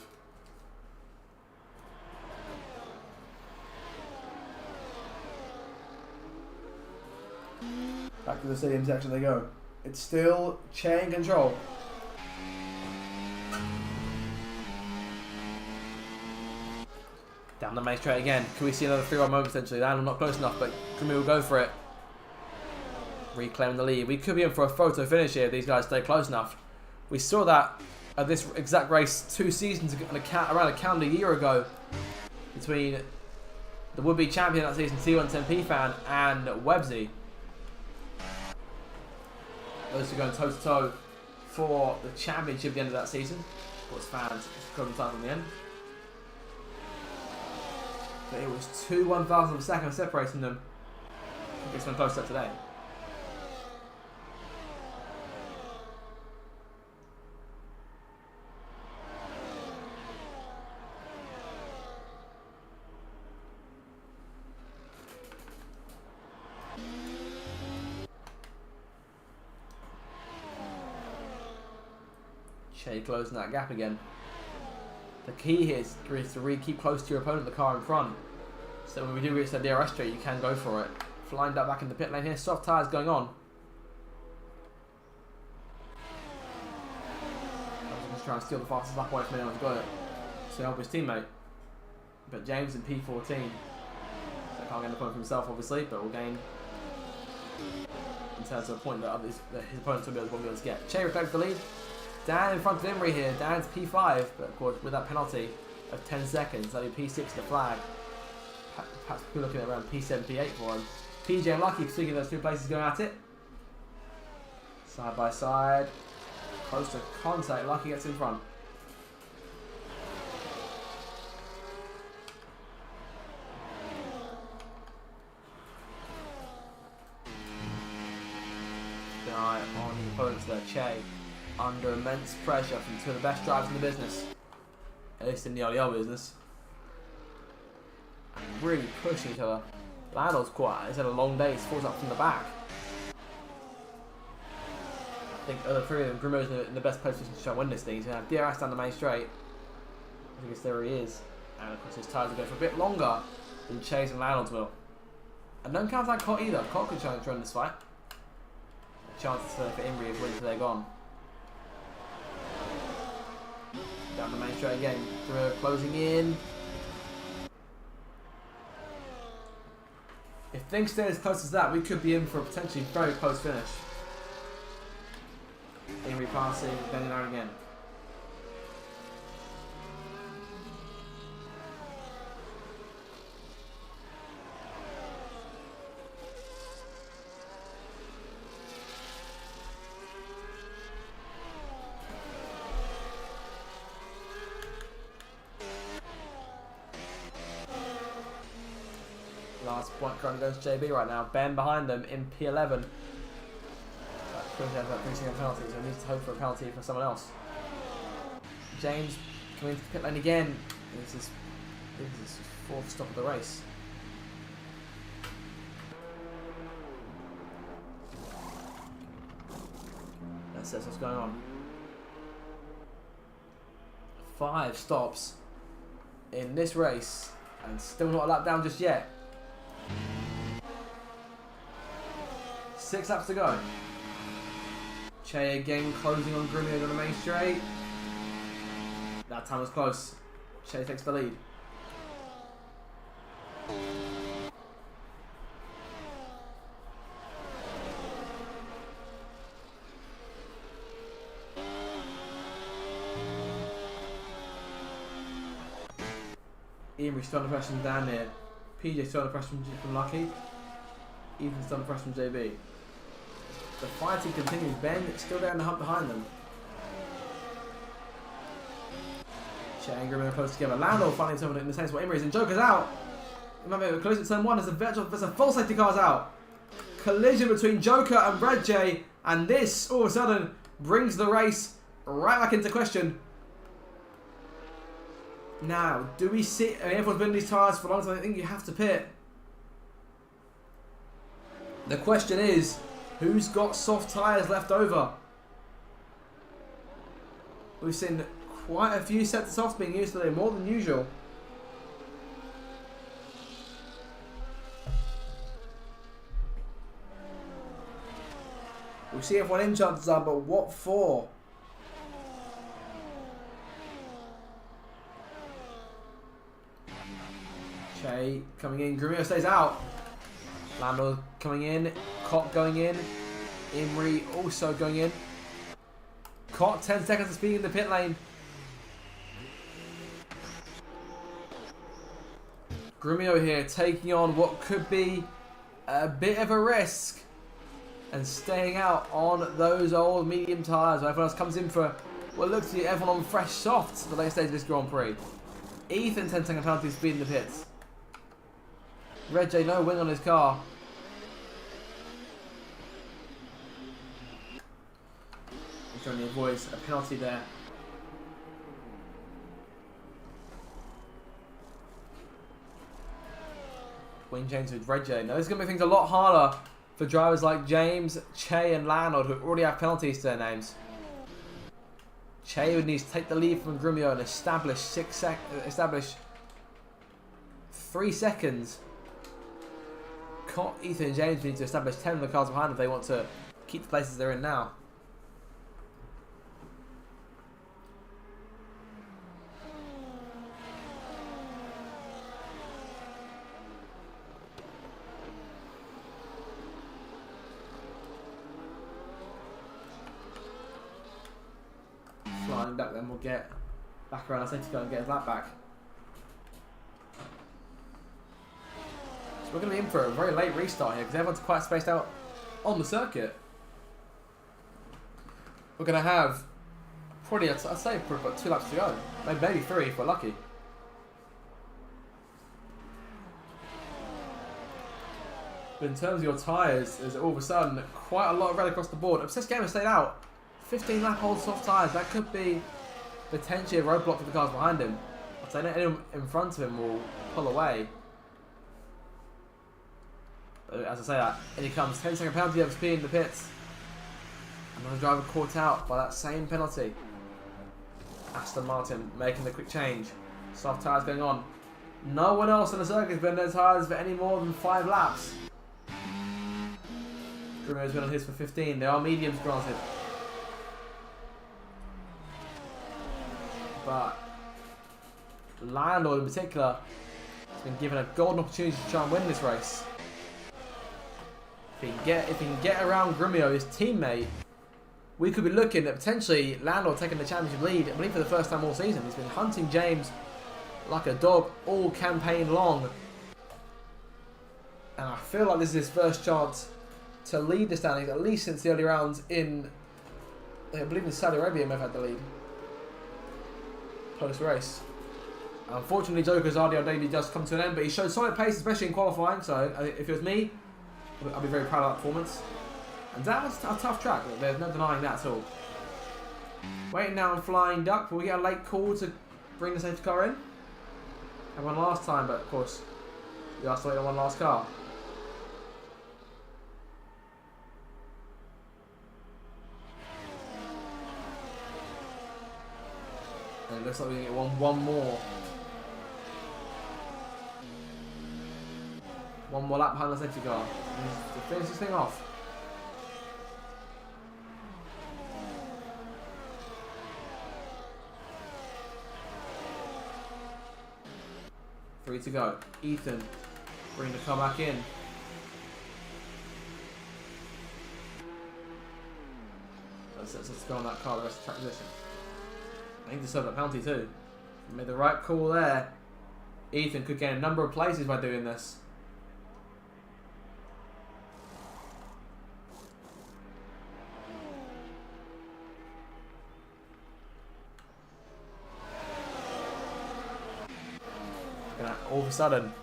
S1: Back to the stadium section they go. It's still Che in control. Down the main straight again. Can we see another 3-1 moment potentially? Lionel not close enough, but Grimmy will go for it. Reclaim the lead. We could be in for a photo finish here if these guys stay close enough. We saw that at this exact race 2 seasons ago, around a calendar year ago, between the would-be champion that season, T110P fan, and Websy. Those two going toe-to-toe for the championship at the end of that season. Of course, fans, couple times in the end. But it was 2 1,000th of a second separating them. I think it's been close up today. Che closing that gap again. The key here is to keep close to your opponent, the car in front. So when we do reach the DRS straight, you can go for it. Flying Duck back in the pit lane here. Soft tyres going on. I was just trying to steal the fastest lap away from anyone who's got it to help his teammate. But James in P14. So can't get the point for himself, obviously, but will gain in terms of a point that his opponents will be able to get. Che reclaims the lead. Dan in front of Emery here. Dan's P5, but of course with that penalty of 10 seconds, that'll be P6 to the flag. Perhaps we're looking at around P7, P8 for him. PJ and Lucky, speaking of those two places going at it. Side by side. Close to contact. Lucky gets in front. The eye on the opponents there. Che under immense pressure from two of the best drivers in the business. At least in the RDL business. And really pushing each other. Lionel's quite, he's had a long day, he's falls up from the back. I think of the three of them, Grimmo's in the best place to try and win this thing. He's going to have DRS down the main straight. I think there he is. And of course his tyres will go for a bit longer than Che's and Lionel's will. And don't count out Cott either. Cott could try and run this fight. A chance for Imbri if wins they're gone. Down the main straight again. Closing in. If things stay as close as that, we could be in for a potentially very close finish. Emery passing, bending out again. Last point currently goes to JB right now. Ben behind them in P11. That finishing a penalty, so he needs to hope for a penalty for someone else. James coming into the pit lane again. This is his fourth stop of the race. That's what's going on. 5 stops in this race and still not a lap down just yet. 6 laps to go. Che again closing on Grumio on the main straight. That time was close. Che takes the lead. Emery's still under pressure from Dan here. PJ still under pressure from Lucky. Ethan's still under pressure from JB. The fighting continues. Ben still there in the hump behind them. Che and Grimmer are close together. Lando finding someone in the same spot. Emery's and Joker's out. Remember, we're close at turn 1 as a full safety car's out. Collision between Joker and Red J, and this all of a sudden brings the race right back into question. Now, do we see... I mean, everyone's been in these tyres for a long time. I think you have to pit. The question is, who's got soft tyres left over? We've seen quite a few sets of softs being used today, more than usual. We'll see everyone in chances are, but what for? Che coming in, Grumio stays out. Lando coming in, Cott going in, Emery also going in. Cott 10 seconds of speed in the pit lane. Grumio here taking on what could be a bit of a risk and staying out on those old medium tyres. Everyone else comes in for what looks to be everyone on fresh softs for the late stage of this Grand Prix. Ethan 10 second penalty speed in the pits. Red J no wing on his car. He's trying to avoid a penalty there. Wing James with Red J. Now this is going to make things a lot harder for drivers like James, Che and Lando who already have penalties to their names. Che would need to take the lead from Grumio and establish 3 seconds. Ethan and James need to establish 10 of the cars behind if they want to keep the places they're in now. Flying back, then we'll get back around. I need to go and get his lap back. We're going to be in for a very late restart here because everyone's quite spaced out on the circuit. We're going to have probably, I'd say, probably about 2 laps to go. Maybe 3 if we're lucky. But in terms of your tyres, there's all of a sudden quite a lot of red across the board. Obsessed Gamer stayed out. 15 lap old soft tyres. That could be potentially a roadblock for the cars behind him. I'd say anyone in front of him will pull away. As I say that, in he comes. 10 second penalty over speed in the pits. Another driver caught out by that same penalty. Aston Martin making the quick change. Soft tyres going on. No one else on the circuit has been on their tyres for any more than 5 laps. Grumio's been on his for 15. They are mediums granted. But Landlord in particular has been given a golden opportunity to try and win this race. If he can get around Grumio, his teammate, we could be looking at potentially Landlord taking the championship lead. I believe for the first time all season. He's been hunting James like a dog all campaign long. And I feel like this is his first chance to lead the standings, at least since the early rounds in, I believe in Saudi Arabia, he may have had the lead. Close race. Unfortunately, Joker's RDR debut does come to an end, but he showed solid pace, especially in qualifying. So if it was me, I'd be very proud of that performance. And that was a tough track. There's no denying that at all. Waiting now on Flying Duck. Will we get a late call to bring the safety car in? Had one last time, but of course, we have to wait on one last car. And it looks like we can get one more. One more lap behind the safety car to finish this thing off. Three to go. Ethan, bring the car back in. Let's go on that car, the rest of the track position. I think he deserved a penalty too. He made the right call there. Ethan could gain a number of places by doing this. All of a sudden,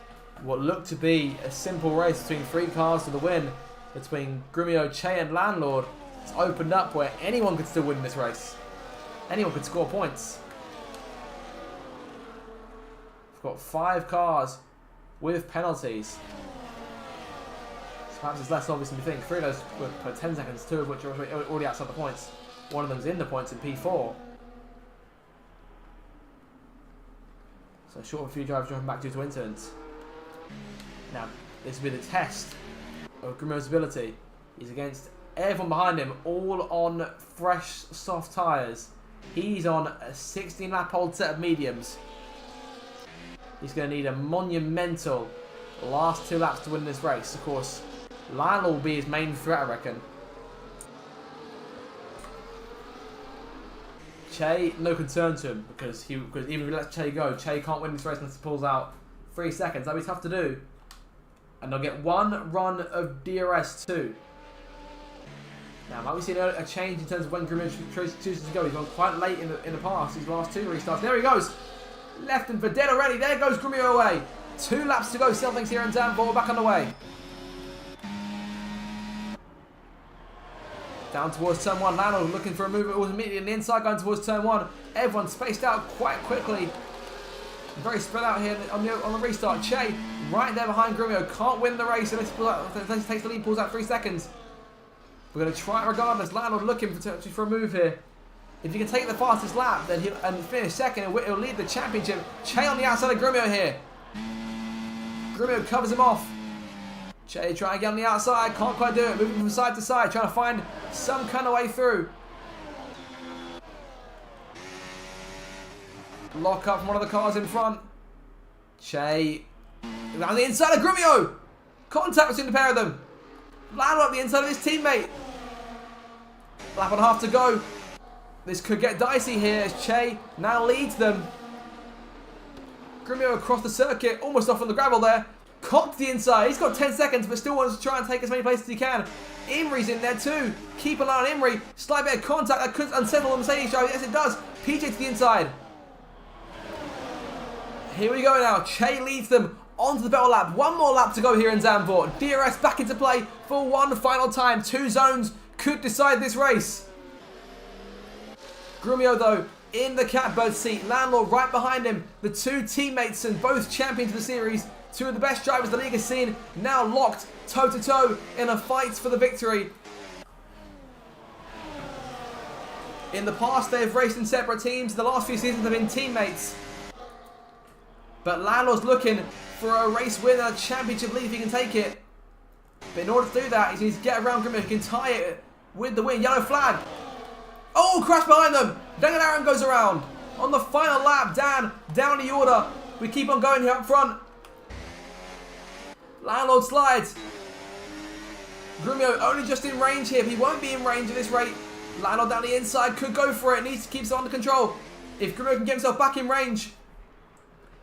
S1: what looked to be a simple race between three cars for the win, between Grumio, Che and Landlord, has opened up where anyone could still win this race. Anyone could score points. We've got 5 cars with penalties. So perhaps it's less obvious than we think. 3 of those were per 10 seconds, 2 of which are already outside the points. One of them's in the points in P4. So short of a few drivers dropping back due to incidents. Now, this will be the test of Grumio's ability. He's against everyone behind him, all on fresh, soft tyres. He's on a 16-lap-old set of mediums. He's going to need a monumental last 2 laps to win this race. Of course, Lionel will be his main threat, I reckon. Che, no concern to him, because even if he lets Che go, Che can't win this race unless he pulls out 3 seconds. That'll be tough to do. And they'll get 1 run of DRS2. Now, might we see a change in terms of when Grumio chooses to go? He's gone quite late in the past, these last 2 restarts. There he goes. Left him for dead already. There goes Grumio away. 2 laps to go. Still things here in Zandvoort. We're back on the way. Down towards turn 1, Lando looking for a move. It was immediately on the inside going towards turn 1. Everyone spaced out quite quickly. Very spread out here on the restart. Che right there behind Grumio. Can't win the race unless he takes the lead, pulls out 3 seconds. We're going to try it regardless. Lando looking for a move here. If he can take the fastest lap then and finish second, he'll lead the championship. Che on the outside of Grumio here. Grumio covers him off. Che trying to get on the outside, can't quite do it, moving from side to side, trying to find some kind of way through. Lock up from one of the cars in front. Che around the inside of Grumio. Contact between the pair of them. Lando up the inside of his teammate. Lap and a half to go. This could get dicey here as Che now leads them. Grumio across the circuit, almost off on the gravel there. Caught to the inside. He's got 10 seconds, but still wants to try and take as many places as he can. Imri's in there too. Keep an eye on Imri. Slight bit of contact that could unsettle the Mercedes driver. Yes, it does. PJ to the inside. Here we go now. Che leads them onto the battle lap. 1 more lap to go here in Zandvoort. DRS back into play for 1 final time. 2 zones could decide this race. Grumio, though, in the catbird seat. Landlord right behind him. The 2 teammates and both champions of the series. 2 of the best drivers the league has seen, now locked toe-to-toe in a fight for the victory. In the past, they have raced in separate teams. The last few seasons have been teammates. But Landlord's looking for a race win and a championship lead if he can take it. But in order to do that, he needs to get around Grumio. He can tie it with the win. Yellow flag. Oh, crash behind them. Dan Aaron goes around. On the final lap, Dan down the order. We keep on going here up front. Landlord slides. Grumio only just in range here. He won't be in range at this rate. Landlord down the inside could go for it. Needs to keep it under control. If Grumio can get himself back in range,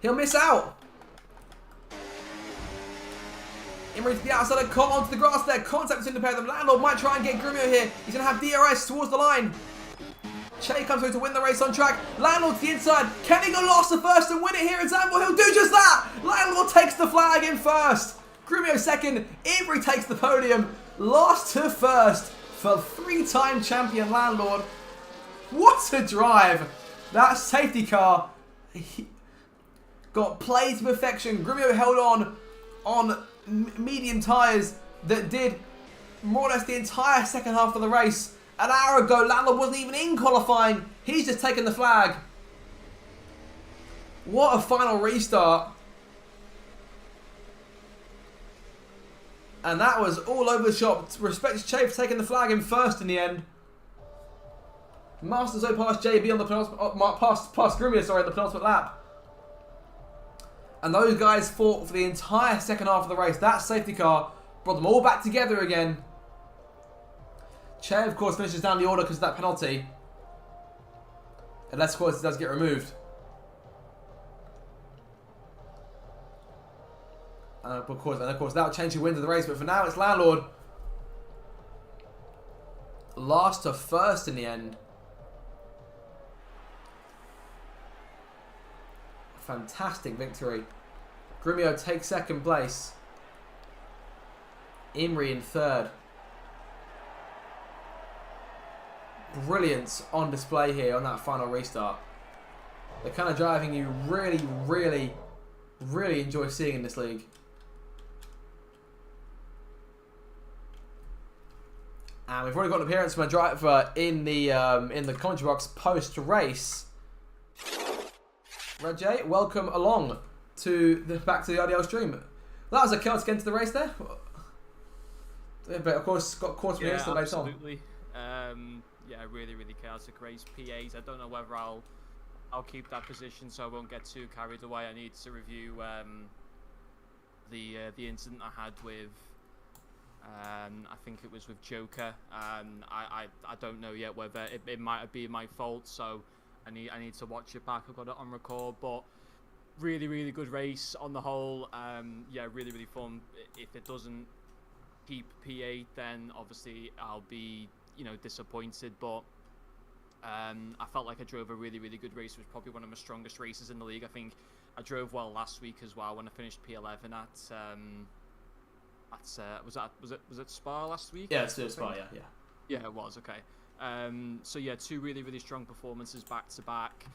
S1: he'll miss out. Imri to the outside, caught onto the grass there. Contact between the pair of them. Landlord might try and get Grumio here. He's going to have DRS towards the line. Che comes through to win the race on track. Landlord to the inside. Can he go last to first and win it here at Zandvoort? He'll do just that. Landlord takes the flag in first. Grumio second. Ivory takes the podium. Last to first for 3-time champion Landlord. What a drive. That safety car got played to perfection. Grumio held on medium tyres that did more or less the entire second half of the race. An hour ago, Landlord wasn't even in qualifying. He's just taken the flag. What a final restart. And that was all over the shop. Respect to Che for taking the flag in first in the end. Masters O past JB on the penultimate, past Grumio, sorry, on the penultimate lap. And those guys fought for the entire second half of the race. That safety car brought them all back together again. Che, of course, finishes down the order because of that penalty. Unless, of course, it does get removed. And of course, that will change who wins the race. But for now, it's Landlord. Last to first in the end. Fantastic victory. Grumio takes second place. Imri in third. Brilliance on display here on that final restart. The kind of driving you really enjoy seeing in this league. And we've already got an appearance from a driver in the commentary box post race. Rajay, welcome along to back to the RDL stream. That was a chaotic end to the race there. But of course, got caught in the later on.
S2: Absolutely. Yeah, really chaotic race. P8. I don't know whether I'll keep that position, so I won't get too carried away. I need to review the incident I had with. I think it was with Joker. I don't know yet whether it might be my fault, so I need to watch it back. I've got it on record, but really good race on the whole. Yeah, really fun. If it doesn't keep P8, then obviously I'll be disappointed, but I felt like I drove a really good race. It was probably one of my strongest races in the league. I think I drove well last week as well when I finished P11 was it Spa last week?
S1: Yeah, it's Spa, yeah,
S2: it was. Okay. So yeah, two really strong performances back to back.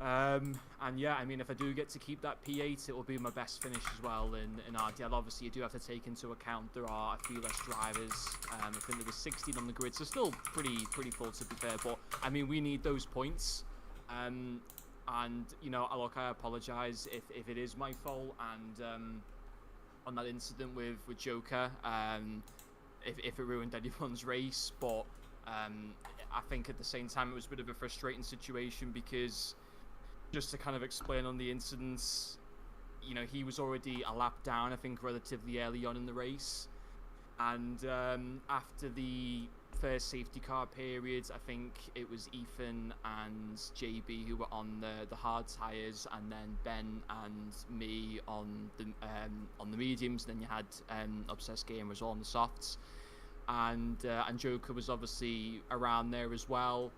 S2: And yeah, I mean, if I do get to keep that P8, it will be my best finish as well in RDL. Obviously, you do have to take into account there are a few less drivers. I think there was 16 on the grid, so still pretty full to be fair. But I mean, we need those points. And look, I apologise if it is my fault. And on that incident with Joker, if it ruined anyone's race, but I think at the same time it was a bit of a frustrating situation because. Just to kind of explain on the incidents, he was already a lap down, I think, relatively early on in the race. And after the first safety car period, I think it was Ethan and JB who were on the hard tyres, and then Ben and me on the mediums. Then you had Obsessed Gamers on the softs, and Joker was obviously around there as well.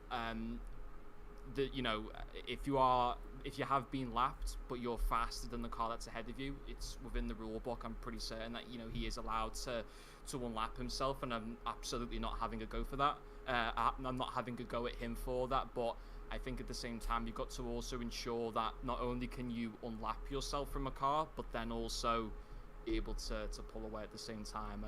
S2: If you have been lapped but you're faster than the car that's ahead of you, it's within the rule book. I'm pretty certain that he is allowed to unlap himself, and I'm absolutely not having a go for that. I'm not having a go at him for that, but I think at the same time you've got to also ensure that not only can you unlap yourself from a car, but then also be able to pull away at the same time,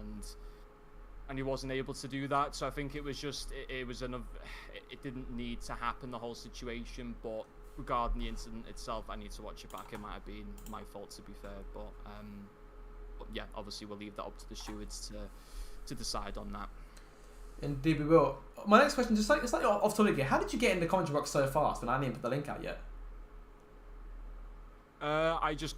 S2: and he wasn't able to do that. So I think it was just it didn't need to happen, the whole situation. But regarding the incident itself, I need to watch it back. It might have been my fault, to be fair, but yeah, obviously we'll leave that up to the stewards to decide on that.
S1: Indeed we will. My next question, just slightly off topic here, how did you get in the commentary box so fast when I didn't put the link out yet?
S2: I just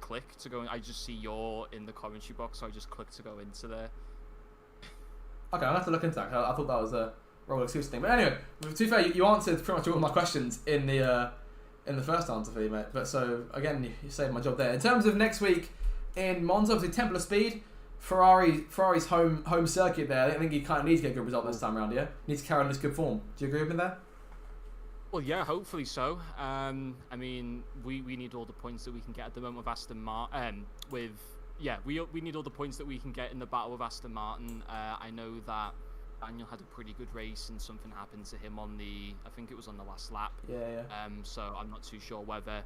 S2: click to go. I just see you're in the commentary box, so I just click to go into there.
S1: Okay, I'll have to look into that. I thought that was a wrong excuse thing. But anyway, to be fair, you answered pretty much all of my questions in the first answer for you, mate. But so again, you saved my job there. In terms of next week in Monza, obviously Temple of Speed, Ferrari's home circuit there. I think he kind of needs to get a good result this time around. Yeah, needs to carry on this good form. Do you agree with me there?
S2: Well, yeah, hopefully so. I mean, we need all the points that we can get at the moment with Aston Martin. We need all the points that we can get in the battle with Aston Martin. I know that Daniel had a pretty good race and something happened to him I think it was on the last lap.
S1: Yeah.
S2: So I'm not too sure whether,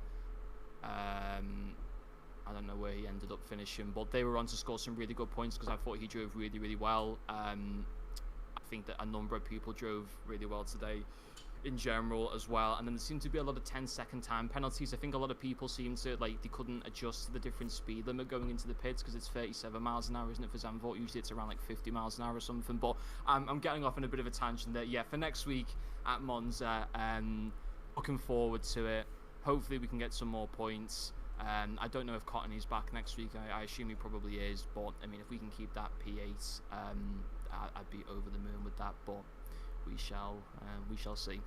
S2: I don't know where he ended up finishing, but they were on to score some really good points because I thought he drove really, really well. I think that a number of people drove really well today in general as well, and then there seemed to be a lot of 10-second time penalties. I think a lot of people seem to they couldn't adjust to the different speed limit going into the pits because it's 37 miles an hour, isn't it, for Zandvoort? Usually it's around like 50 miles an hour or something, but I'm getting off on a bit of a tangent there. Yeah, for next week at Monza, looking forward to it. Hopefully we can get some more points. I don't know if Cottony's back next week. I assume he probably is, but I mean, if we can keep that P8, I'd be over the moon with that, but we shall see.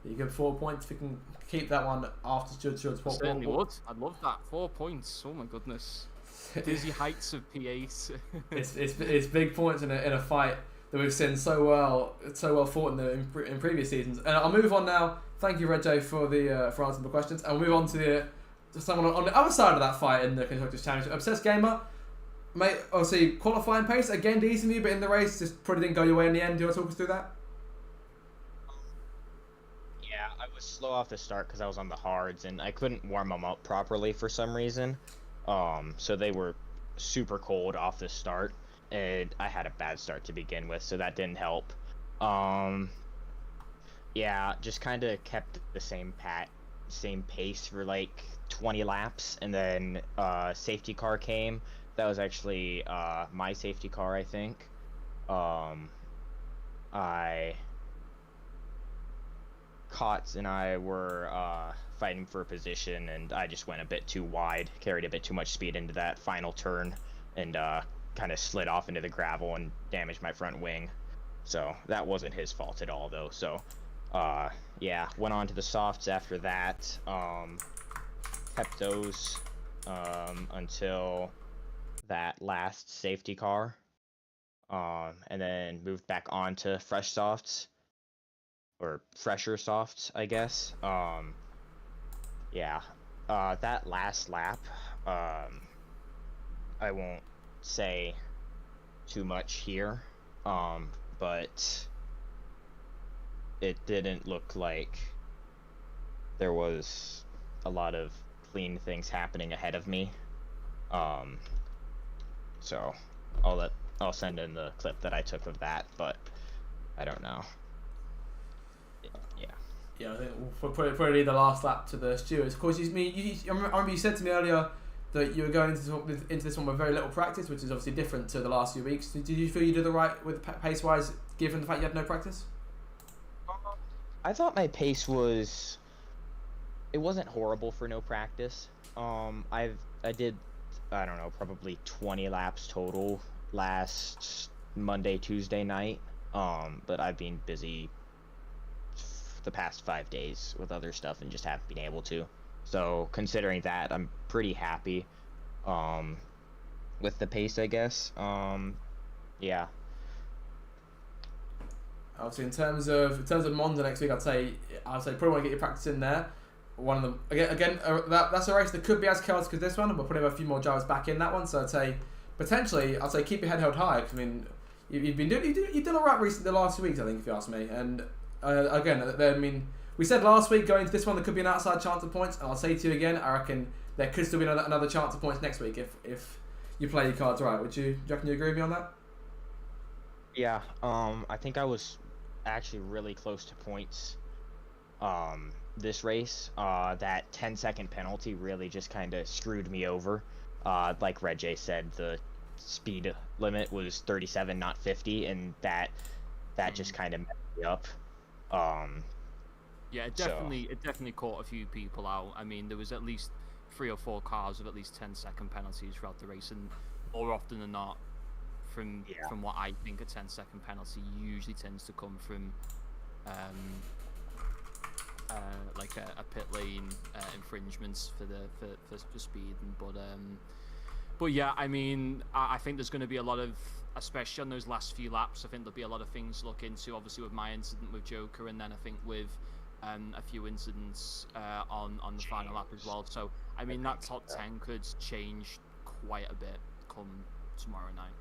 S1: You get 4 points if you can keep that one after Stewart's
S2: I certainly would. I'd love that. 4 points. Oh my goodness. Dizzy heights of P8.
S1: it's big points in a fight that we've seen so well fought in previous seasons. And I'll move on now. Thank you, Rego, for answering the questions. And we'll move on to someone on the other side of that fight in the Constructors' Championship. Obsessed Gamer, mate. Obviously, qualifying pace again decently, but in the race just probably didn't go your way in the end. Do you want to talk us through that?
S3: I was slow off the start because I was on the hards and I couldn't warm them up properly for some reason. So they were super cold off the start, and I had a bad start to begin with, so that didn't help. Just kind of kept the same pace for like 20 laps, and then safety car came. That was actually my safety car, I think. Kotz and I were fighting for a position, and I just went a bit too wide, carried a bit too much speed into that final turn, and kind of slid off into the gravel and damaged my front wing. So that wasn't his fault at all, though. So went on to the softs after that. Kept those until that last safety car, and then moved back on to fresh softs. Or fresher softs, I guess. That last lap, I won't say too much here, but it didn't look like there was a lot of clean things happening ahead of me. So I'll send in the clip that I took of that, but I don't know.
S1: Yeah, I think we'll probably the last lap to the stewards. Of course, I remember you said to me earlier that you were going into this one with very little practice, which is obviously different to the last few weeks. Did you feel you did the right with pace-wise, given the fact you had no practice?
S3: I thought my pace wasn't horrible for no practice. I did, I don't know, probably 20 laps total last Monday, Tuesday night. But I've been busy the past 5 days with other stuff and just haven't been able to. So considering that, I'm pretty happy with the pace, I guess.
S1: Obviously, in terms of Monza next week, I'd say probably want to get your practice in there. One of them again. That's a race that could be as chaotic as this one. We'll probably have a few more drivers back in that one. So I'd say keep your head held high. Cause, I mean, you've done all right recently the last few weeks, I think, if you ask me. And we said last week going into this one there could be an outside chance of points, and I'll say to you again, I reckon there could still be another chance of points next week if you play your cards right. Do you reckon you agree with me on that?
S3: Yeah, I think I was actually really close to points this race. That 10-second penalty really just kind of screwed me over. Like Rego said, the speed limit was 37, not 50, and that just kind of messed me up.
S2: It definitely caught a few people out. I mean, there was at least 3 or 4 cars with at least 10-second penalties throughout the race, and more often than not, from what I think, a 10-second penalty usually tends to come from like a pit lane infringements for speed. But But yeah, I mean, I think there's going to be a lot of, especially on those last few laps, I think there'll be a lot of things to look into. Obviously, with my incident with Joker, and then I think with a few incidents on the final lap as well. So I mean, that top 10 could change quite a bit come tomorrow night.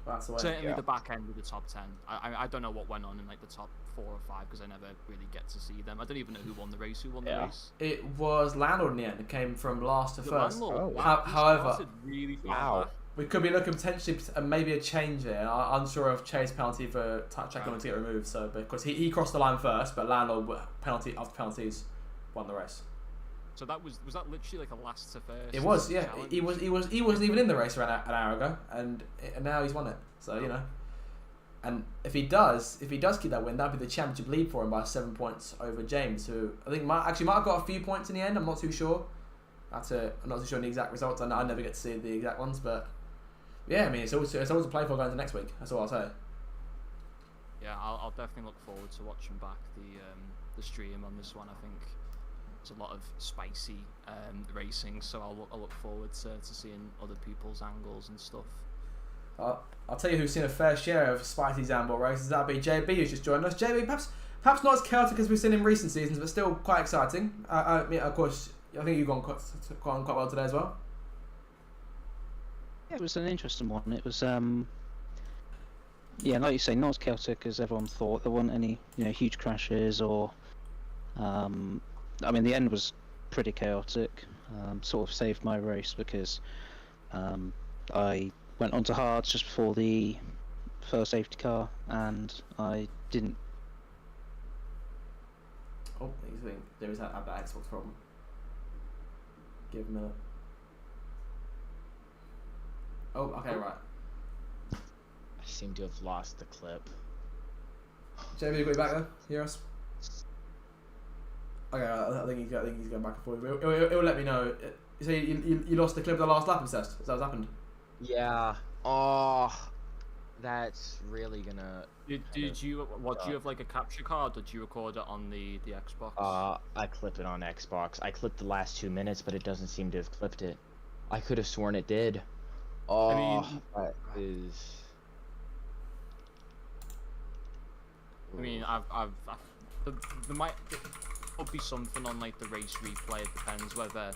S1: That's the way.
S2: Certainly the back end of the top 10. I don't know what went on in like the top 4 or 5 because I never really get to see them. I don't even know who won the race. Who won the race?
S1: It was Landlord in the end. It came from last to first.
S2: Landlord.
S3: Oh,
S1: However,
S2: really
S3: wow.
S1: we could be looking potentially maybe a change here. I'm unsure of Chase penalty for checking to get removed. So because he crossed the line first, but Landlord penalty after penalties won the race.
S2: So that was that literally like a last to first?
S1: It was, yeah.
S2: challenge?
S1: He wasn't even in the race around an hour ago, and now he's won it. So you know, and if he does keep that win, that'd be the championship lead for him by 7 points over James, who I think might have got a few points in the end. I'm not too sure. I'm not too sure on the exact results. I never get to see the exact ones, but yeah, I mean it's always a play for going into next week. That's all I'll say.
S2: Yeah, I'll definitely look forward to watching back the stream on this one. I think there's a lot of spicy racing, so I'll look forward to seeing other people's angles and stuff.
S1: I'll tell you who's seen a fair share of spicy Zambot races. That'll be JB, who's just joined us. JB, perhaps not as chaotic as we've seen in recent seasons, but still quite exciting. I mean, of course, I think you've gone quite well today as well.
S4: Yeah, it was an interesting one. It was, yeah, like you say, not as chaotic as everyone thought. There weren't any, huge crashes or, I mean, the end was pretty chaotic. Sort of saved my race because I went onto hards just before the first safety car, and I didn't.
S1: Oh, there is that Xbox problem. Give him a minute. Oh, okay, right.
S3: I seem to have lost the clip.
S1: JB, you got you back there? Hear us? Okay, I think he's going back and forth. It'll let me know. So you lost the clip of the last lap, obsessed? Is that what's happened?
S3: Yeah. Oh, that's really gonna.
S2: Did you do you have like a capture card? Or did you record it on the Xbox?
S3: I clipped it on Xbox. I clipped the last 2 minutes, but it doesn't seem to have clipped it. I could have sworn it did. Oh,
S2: I mean,
S3: that is.
S2: There might be something on like the race replay. It depends whether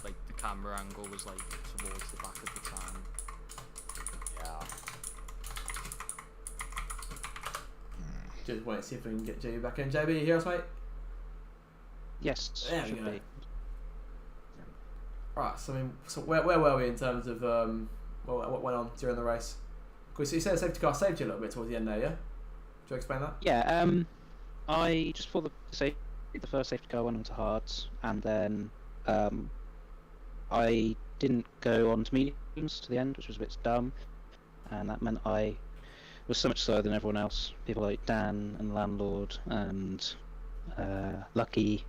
S2: like the camera angle was like towards the back at the time.
S3: Yeah.
S1: Just wait and see if we can get JB back in. JB, you hear us, mate?
S4: Yes,
S1: There we
S4: should
S1: go.
S4: be.
S1: Right, so I mean, where were we in terms of what went on during the race? Because you said the safety car saved you a little bit towards the end there, yeah? Do you explain that?
S4: Yeah, I just before the first safety car went onto hards, and then I didn't go on to mediums to the end, which was a bit dumb, and that meant I was so much slower than everyone else. People like Dan and Landlord and Lucky,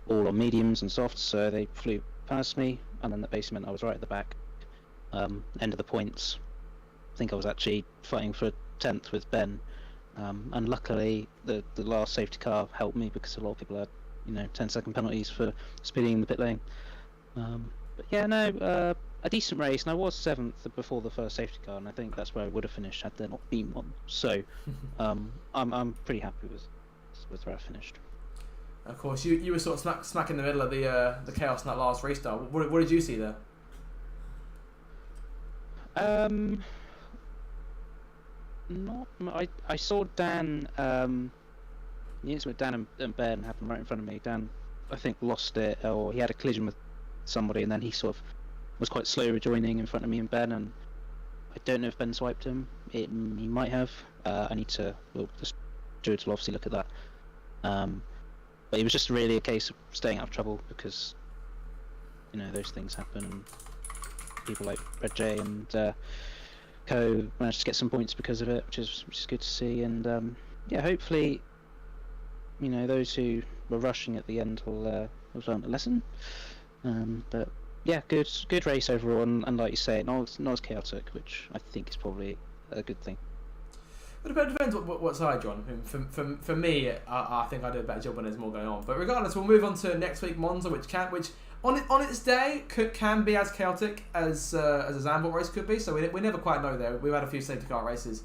S4: all on mediums and softs, so they flew past me, and then that basically meant I was right at the back, end of the points. I think I was actually fighting for 10th with Ben, and luckily the last safety car helped me because a lot of people had 10-second penalties for speeding in the pit lane. But yeah, no, a decent race, and I was 7th before the first safety car, and I think that's where I would have finished had there not been one. So I'm pretty happy with where I finished.
S1: Of course, you were sort of smack in the middle of the chaos in that last restart. What did you see there?
S4: I saw Dan. The incident with Dan and Ben happened right in front of me. Dan, I think, lost it, or he had a collision with somebody, and then he sort of was quite slow rejoining in front of me and Ben. And I don't know if Ben swiped him. He might have. I need to. Well, the stewards will obviously look at that. But it was just really a case of staying out of trouble because, those things happen, and people like Red J and Co managed to get some points because of it, which is good to see. And yeah, hopefully, those who were rushing at the end will learn a lesson. But yeah, good race overall, and like you say, not as chaotic, which I think is probably a good thing.
S1: It depends what side you're on. For me, I think I did a better job when there's more going on. But regardless, we'll move on to next week Monza, which on its day can be as chaotic as a Zandvoort race could be. So we never quite know there. We've had a few safety car races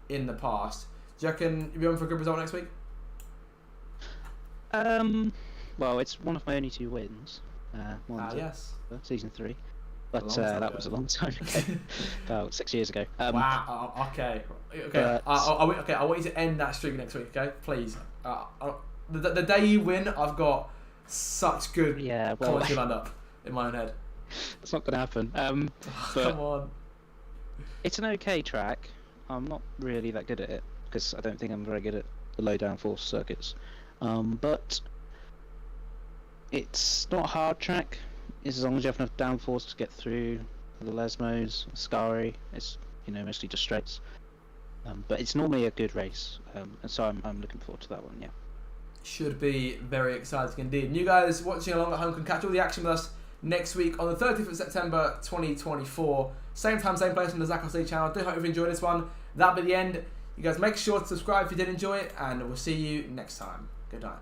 S1: in the past. Do you reckon you'll be on for a good result next week?
S4: Well, it's one of my only 2 wins.
S1: Yes.
S4: Season 3. But
S1: A long time
S4: that
S1: ago.
S4: was a long time ago. About 6 years ago.
S1: Wow. Okay.
S4: But-
S1: I want you to end that streak next week. Okay, please. The day you win, I've got such good
S4: Yeah, well,
S1: quality lined up in my own head.
S4: it's not going to happen. But
S1: Come on.
S4: it's an okay track. I'm not really that good at it because I don't think I'm very good at the low downforce circuits. But it's not a hard track. It's as long as you have enough downforce to get through the Lesmos, Scari. It's mostly just straights. But it's normally a good race, and so I'm looking forward to that one. Yeah.
S1: Should be very exciting indeed. And you guys watching along at home can catch all the action with us next week on the 30th of September 2024. Same time, same place on the Zach Osley channel. I do hope you've enjoyed this one. That'll be the end. You guys make sure to subscribe if you did enjoy it, and we'll see you next time. Good night.